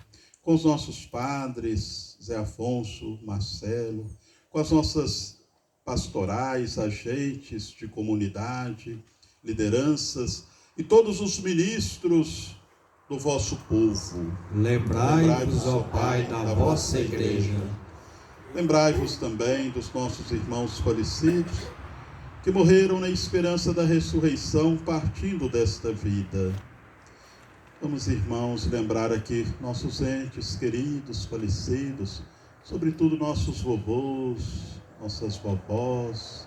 com os nossos padres, Zé Afonso, Marcelo, com as nossas pastorais, agentes de comunidade, lideranças e todos os ministros do vosso povo. Lembrai-vos, ó Pai, da vossa igreja. Lembrai-vos também dos nossos irmãos falecidos, que morreram na esperança da ressurreição, partindo desta vida. Vamos, irmãos, lembrar aqui nossos entes queridos, falecidos, sobretudo nossos vovôs, nossas vovós.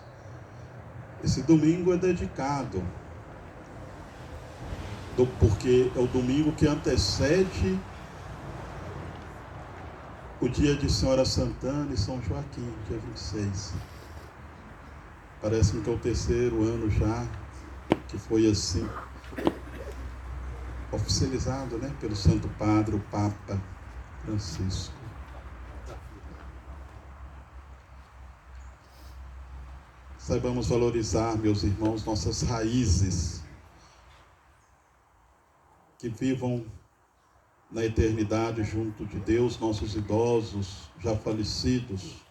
Esse domingo é dedicado, porque é o domingo que antecede o dia de Senhora Santana e São Joaquim, dia 26. Parece-me que é o terceiro ano já que foi assim oficializado, né, pelo Santo Padre, o Papa Francisco. Saibamos valorizar, meus irmãos, nossas raízes, que vivam na eternidade junto de Deus, nossos idosos já falecidos.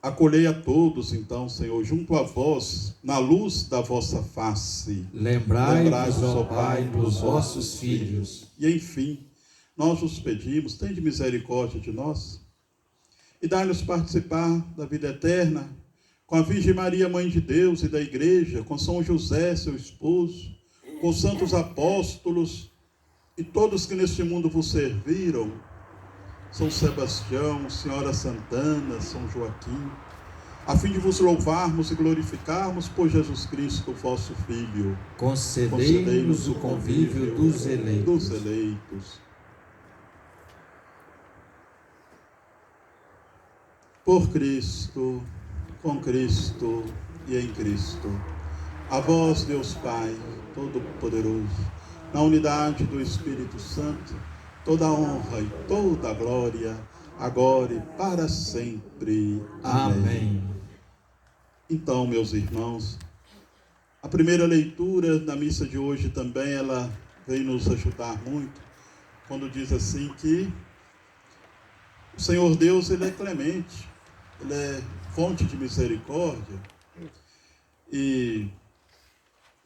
Acolhei a todos, então, Senhor, junto a vós, na luz da vossa face. Lembrai-vos, ó Pai, dos vossos filhos. E, enfim, nós os pedimos, tende misericórdia de nós e dai-nos participar da vida eterna com a Virgem Maria, Mãe de Deus e da Igreja, com São José, seu esposo, com os santos apóstolos e todos que neste mundo vos serviram, São Sebastião, Senhora Santana, São Joaquim, a fim de vos louvarmos e glorificarmos por Jesus Cristo, vosso Filho. Concedei-nos o convívio dos eleitos. Por Cristo, com Cristo e em Cristo. A vós, Deus Pai Todo-Poderoso, na unidade do Espírito Santo, toda a honra e toda a glória, agora e para sempre. Amém. Então, meus irmãos, a primeira leitura da missa de hoje também, ela vem nos ajudar muito, quando diz assim que o Senhor Deus, Ele é clemente, Ele é fonte de misericórdia, e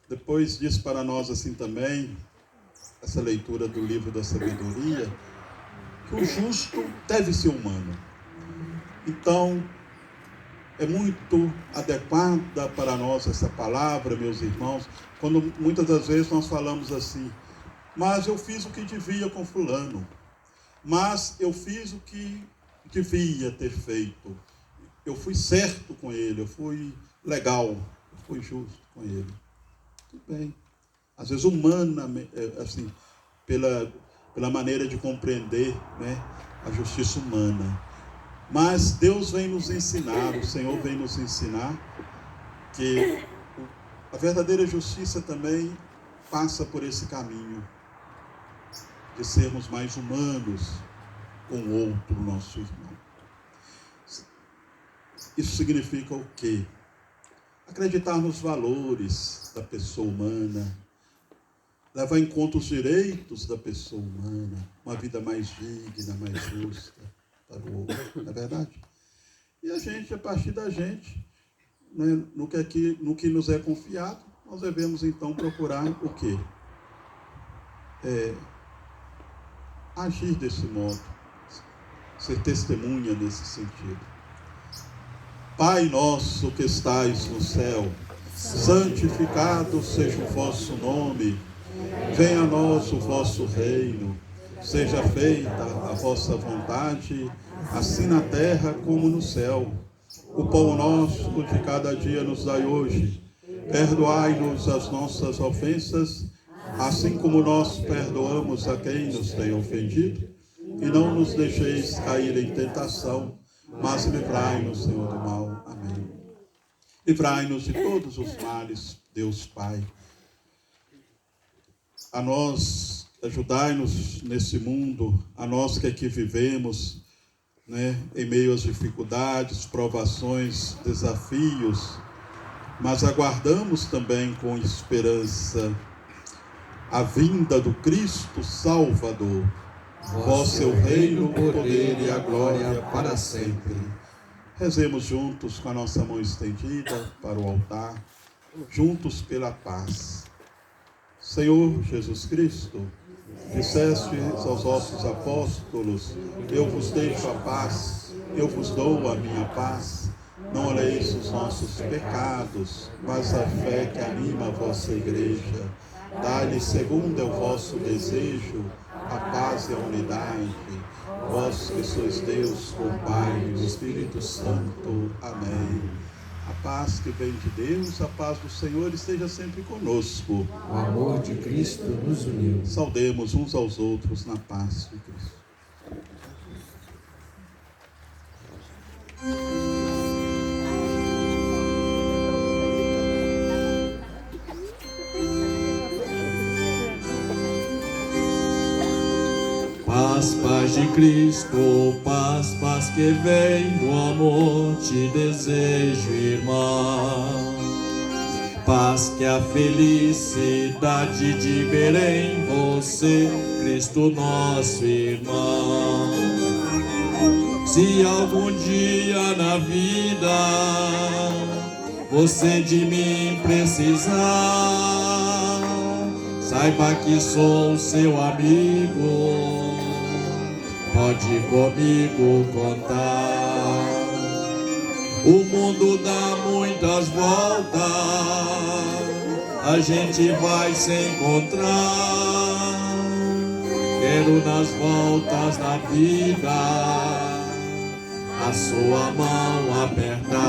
depois diz para nós assim também, essa leitura do livro da sabedoria, que o justo deve ser humano. Então, é muito adequada para nós essa palavra, meus irmãos, quando muitas das vezes nós falamos assim, mas eu fiz o que devia com fulano, mas eu fiz o que devia ter feito, eu fui certo com ele, eu fui legal, eu fui justo com ele. Tudo bem. Às vezes humana, assim, pela maneira de compreender, né, a justiça humana. Mas Deus vem nos ensinar, o Senhor vem nos ensinar que a verdadeira justiça também passa por esse caminho de sermos mais humanos com o outro, nosso irmão. Isso significa o quê? Acreditar nos valores da pessoa humana, levar em conta os direitos da pessoa humana, uma vida mais digna, mais justa para o outro, não é verdade? E a gente, a partir da gente, né, no que nos é confiado, nós devemos então procurar o quê? Agir desse modo, ser testemunha nesse sentido. Pai nosso que estais no céu, santificado seja o vosso nome, venha a nós o vosso reino, seja feita a vossa vontade, assim na terra como no céu. O pão nosso de cada dia nos dai hoje, perdoai-nos as nossas ofensas, assim como nós perdoamos a quem nos tem ofendido, e não nos deixeis cair em tentação, mas livrai-nos, Senhor, do mal. Amém. Livrai-nos de todos os males, Deus Pai. A nós, ajudai-nos nesse mundo, a nós que aqui vivemos, em meio às dificuldades, provações, desafios, mas aguardamos também com esperança a vinda do Cristo Salvador. Vosso é o reino, o poder e a glória para sempre. Rezemos juntos com a nossa mão estendida para o altar, juntos pela paz. Senhor Jesus Cristo, dissestes aos vossos apóstolos: eu vos deixo a paz, eu vos dou a minha paz. Não olheis os nossos pecados, mas a fé que anima a vossa igreja. Dai-lhe, segundo é o vosso desejo, a paz e a unidade. Vós que sois Deus, o Pai e o Espírito Santo. Amém. A paz que vem de Deus, a paz do Senhor esteja sempre conosco. O amor de Cristo nos uniu. Saudemos uns aos outros na paz de Cristo. Paz, paz de Cristo, paz, paz que vem do amor, te desejo, irmã. Paz que a felicidade de ver em você, Cristo nosso irmão. Se algum dia na vida você de mim precisar, saiba que sou seu amigo. Pode comigo contar. O mundo dá muitas voltas, a gente vai se encontrar. Quero nas voltas da vida a sua mão apertar.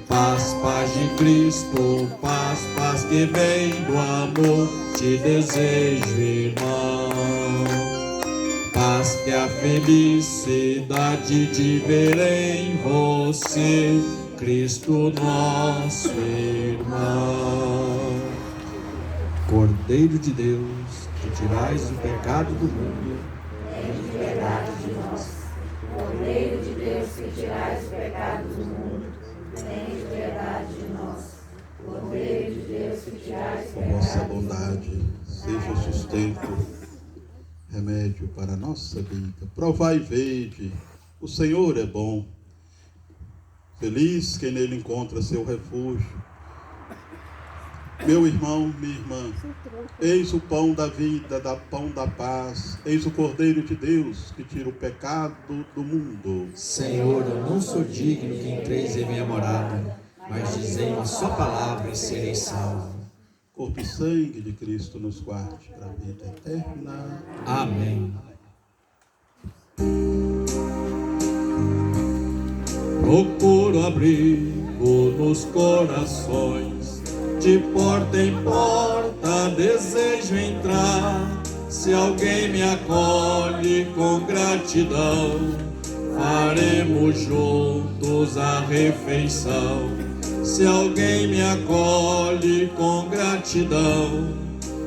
Paz, paz de Cristo, paz, paz que vem do amor, te desejo, irmão. Paz que a felicidade de ver em você, Cristo nosso irmão. Cordeiro de Deus, que tirais o pecado do mundo, tem piedade de nós. Cordeiro de Deus, que tirais o pecado do mundo, tem piedade de nós. Cordeiro de Deus, que tirais o Com pecado vossa do mundo. bondade, seja sustento, remédio para a nossa vida. Provai e vede, o Senhor é bom. Feliz quem nele encontra seu refúgio. Meu irmão, minha irmã, eis o pão da vida, pão da paz, eis o Cordeiro de Deus que tira o pecado do mundo. Senhor, eu não sou digno que entreis em minha morada, mas dizei uma só palavra e serei salvo. Corpo e sangue de Cristo nos guarde para a vida eterna. Amém. procuro abrigo nos corações, de porta em porta desejo entrar. Se alguém me acolhe com gratidão, faremos juntos a refeição. Se alguém me acolhe com gratidão,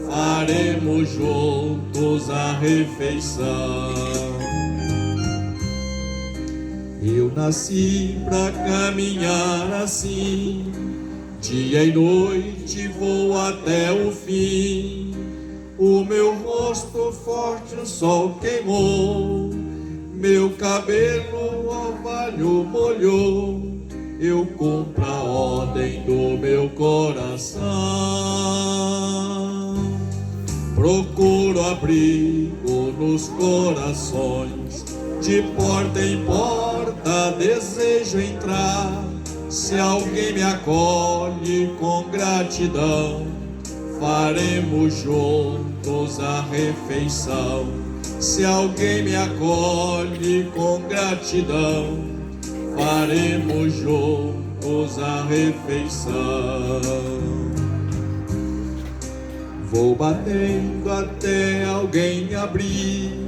faremos juntos a refeição. Eu nasci pra caminhar assim, dia e noite vou até o fim. O meu rosto forte o sol queimou, meu cabelo orvalho molhou. Eu cumpro a ordem do meu coração. Procuro abrigo nos corações, de porta em porta desejo entrar. Se alguém me acolhe com gratidão, faremos juntos a refeição. Se alguém me acolhe com gratidão, faremos juntos a refeição. Vou batendo até alguém me abrir.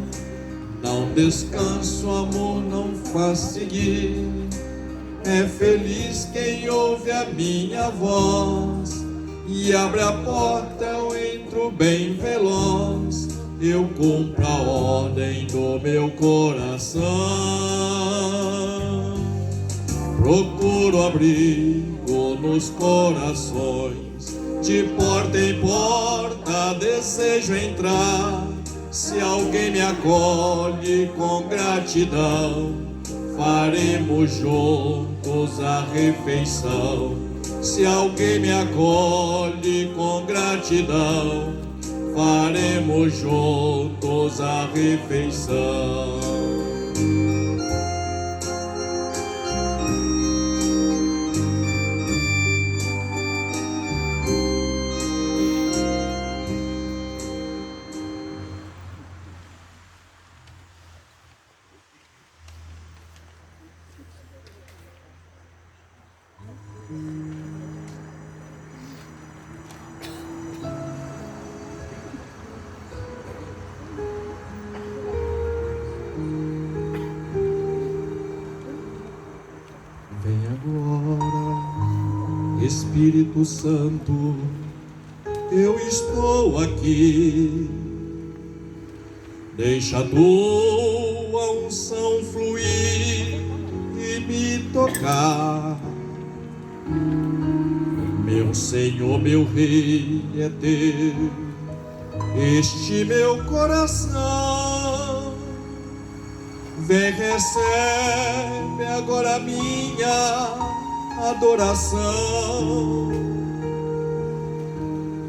Não descanso, amor, não faz seguir. É feliz quem ouve a minha voz e abre a porta, eu entro bem veloz. eu cumpro a ordem do meu coração. Procuro abrigo nos corações, de porta em porta desejo entrar. Se alguém me acolhe com gratidão, faremos juntos a refeição. Se alguém me acolhe com gratidão, faremos juntos a refeição. Espírito Santo, eu estou aqui. Deixa a tua unção fluir e me tocar. Meu Senhor, meu Rei é teu, este meu coração. Vem, recebe agora a minha adoração.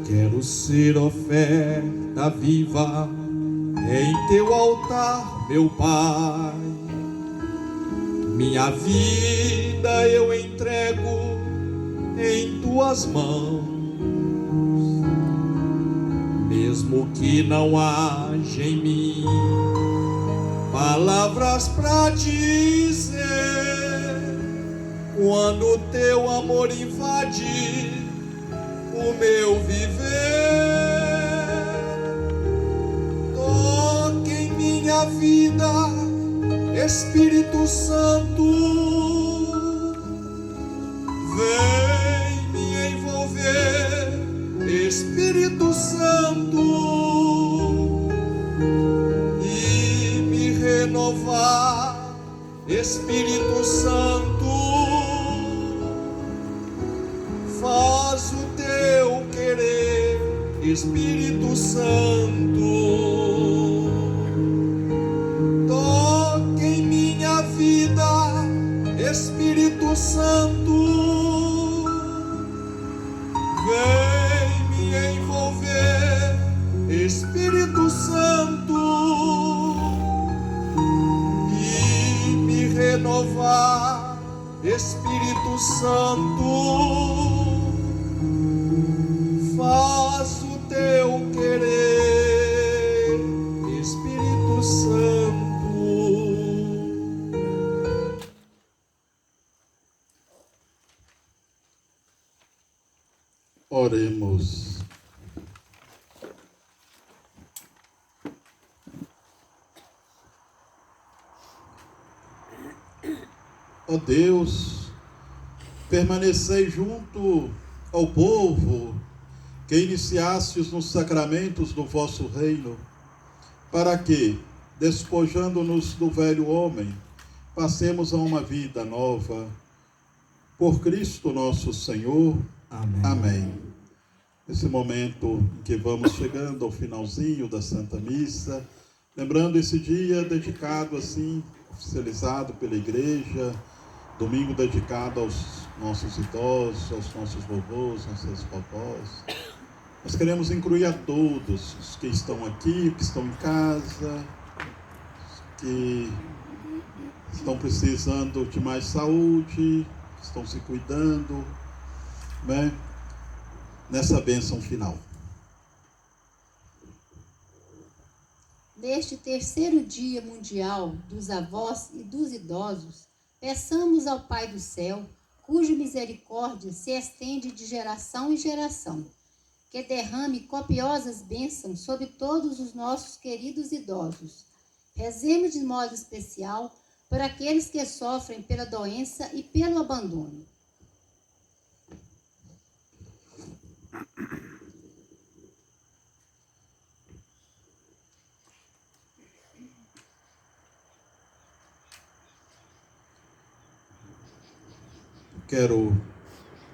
Quero ser oferta viva em teu altar, meu Pai. Minha vida eu entrego em tuas mãos. Mesmo que não haja em mim palavras pra dizer, quando teu amor invade o meu viver, toque em minha vida, Espírito Santo, vem me envolver, Espírito Santo, e me renovar, Espírito Santo. Faz o teu querer, Espírito Santo. Toque em minha vida, Espírito Santo. Vem me envolver, Espírito Santo, e me renovar, Espírito Santo. Faz o teu querer, Espírito Santo. Oremos. Ó Deus, permanecei junto ao povo que iniciastes nos sacramentos do vosso reino, para que, despojando-nos do velho homem, passemos a uma vida nova. Por Cristo nosso Senhor. Amém. Amém. Nesse momento em que vamos chegando ao finalzinho da Santa Missa, lembrando esse dia dedicado assim, oficializado pela Igreja, domingo dedicado aos nossos idosos, aos nossos vovôs, nossas vovós. Nós queremos incluir a todos, os que estão aqui, os que estão em casa, os que estão precisando de mais saúde, que estão se cuidando, né? Nessa bênção final. Neste terceiro dia mundial dos avós e dos idosos, peçamos ao Pai do céu, cuja misericórdia se estende de geração em geração, que derrame copiosas bênçãos sobre todos os nossos queridos idosos. Rezemos de modo especial por aqueles que sofrem pela doença e pelo abandono. Quero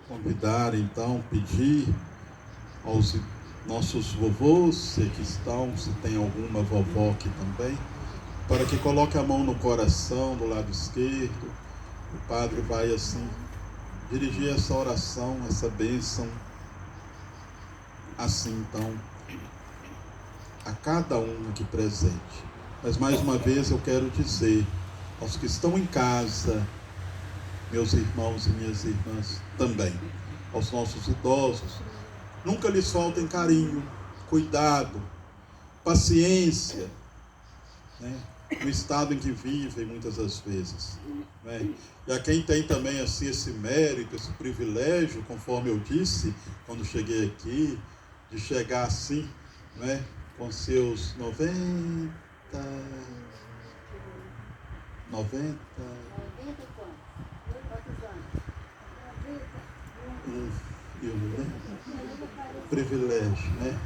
convidar, então, pedir aos nossos vovôs, se aqui estão, se tem alguma vovó aqui também, para que coloque a mão no coração, do lado esquerdo. O padre vai, assim, dirigir essa oração, essa bênção, assim, então, a cada um aqui presente. Mas, mais uma vez, eu quero dizer aos que estão em casa, meus irmãos e minhas irmãs também, aos nossos idosos, nunca lhes faltem carinho, cuidado, paciência, né, no estado em que vivem muitas das vezes, né? E a quem tem também assim esse mérito, esse privilégio, conforme eu disse quando cheguei aqui, de chegar assim, né, com seus 90 privilégio, né?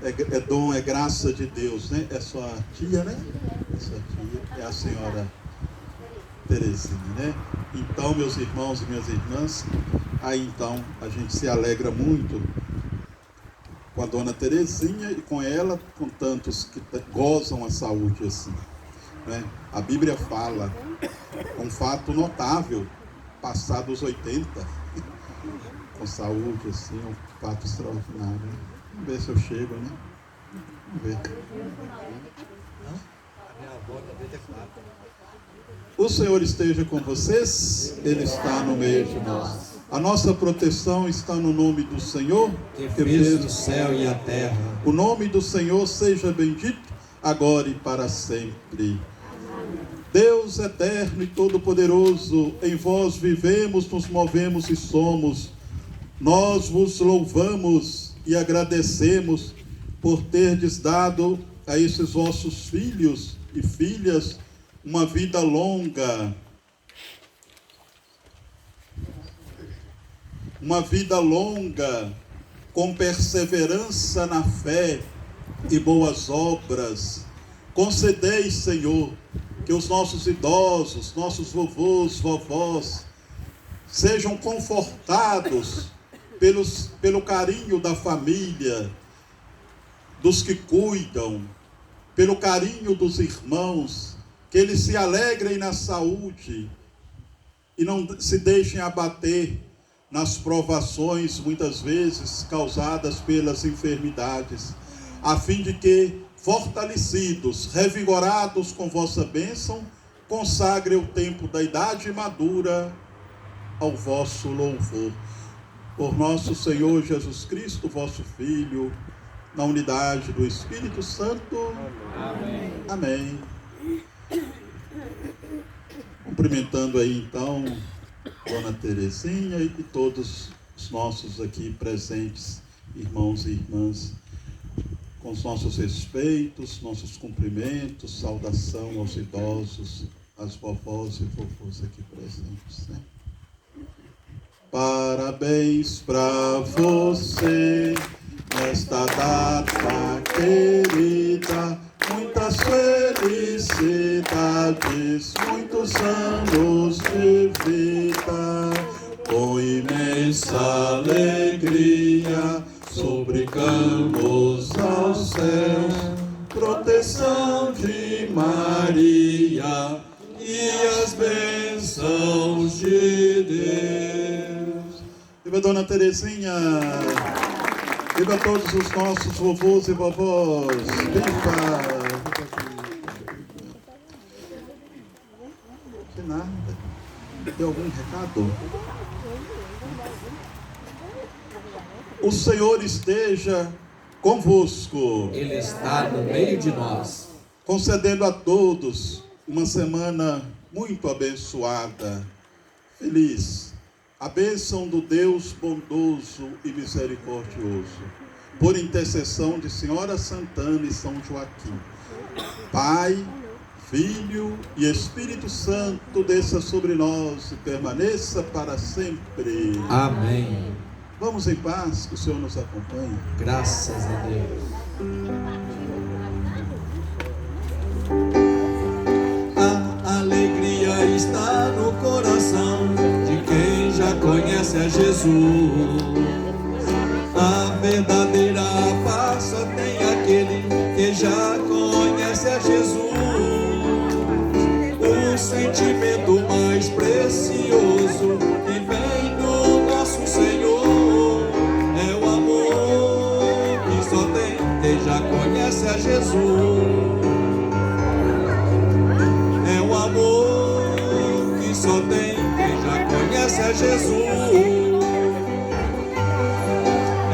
É dom, é graça de Deus, né? É sua tia, né? É sua tia, é a senhora Terezinha, né? Então, meus irmãos e minhas irmãs, aí então a gente se alegra muito com a dona Terezinha e com ela, com tantos que gozam a saúde assim, né? A Bíblia fala, um fato notável, passados 80, com saúde assim, um fato extraordinário, né? Vamos ver se eu chego, né? Vamos ver. O Senhor esteja com vocês, Ele está no meio de nós. A nossa proteção está no nome do Senhor, que fez o céu e a terra. O nome do Senhor seja bendito, agora e para sempre. Deus eterno e todo-poderoso, em vós vivemos, nos movemos e somos. Nós vos louvamos e agradecemos por terdes dado a esses vossos filhos e filhas uma vida longa, com perseverança na fé e boas obras. Concedei, Senhor, que os nossos idosos, nossos vovôs, vovós, sejam confortados pelo carinho da família, dos que cuidam, pelo carinho dos irmãos, que eles se alegrem na saúde e não se deixem abater nas provações, muitas vezes causadas pelas enfermidades, a fim de que, fortalecidos, revigorados com vossa bênção, consagre o tempo da idade madura ao vosso louvor. Por nosso Senhor Jesus Cristo, vosso Filho, na unidade do Espírito Santo. Amém. Amém. Cumprimentando aí então Dona Terezinha e todos os nossos aqui presentes, irmãos e irmãs, com os nossos respeitos, nossos cumprimentos, saudação aos idosos, às vovós e vovôs aqui presentes, né? Parabéns para você nesta data querida, muitas felicidades, muitos anos de vida, com imensa alegria, suplicamos aos céus, proteção de Maria e as bênçãos de Deus. Viva Dona Terezinha! Viva todos os nossos vovôs e vovós! Viva! De nada. Tem algum recado? O Senhor esteja convosco. Ele está no meio de nós. Concedendo a todos uma semana muito abençoada, feliz. A bênção do Deus bondoso e misericordioso, por intercessão de Senhora Santana e São Joaquim, Pai, Filho e Espírito Santo, desça sobre nós e permaneça para sempre. Amém. Vamos em paz, que o Senhor nos acompanhe. Graças a Deus. A alegria está no coração conhece a Jesus. A verdadeira paz só tem aquele que já conhece a Jesus. O sentimento mais precioso que vem do nosso Senhor é o amor que só tem quem já conhece a Jesus. É o amor que só tem quem já conhece a Jesus.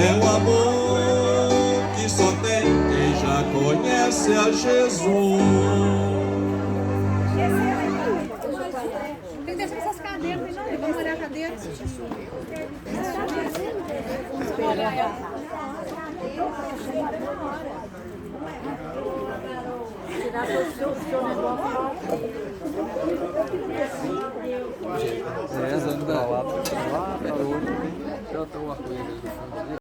É o amor que só tem quem já conhece a Jesus. Tem que deixar essas cadeiras, não? Vamos olhar a cadeira. Essa não dá lá, já estou a coisa.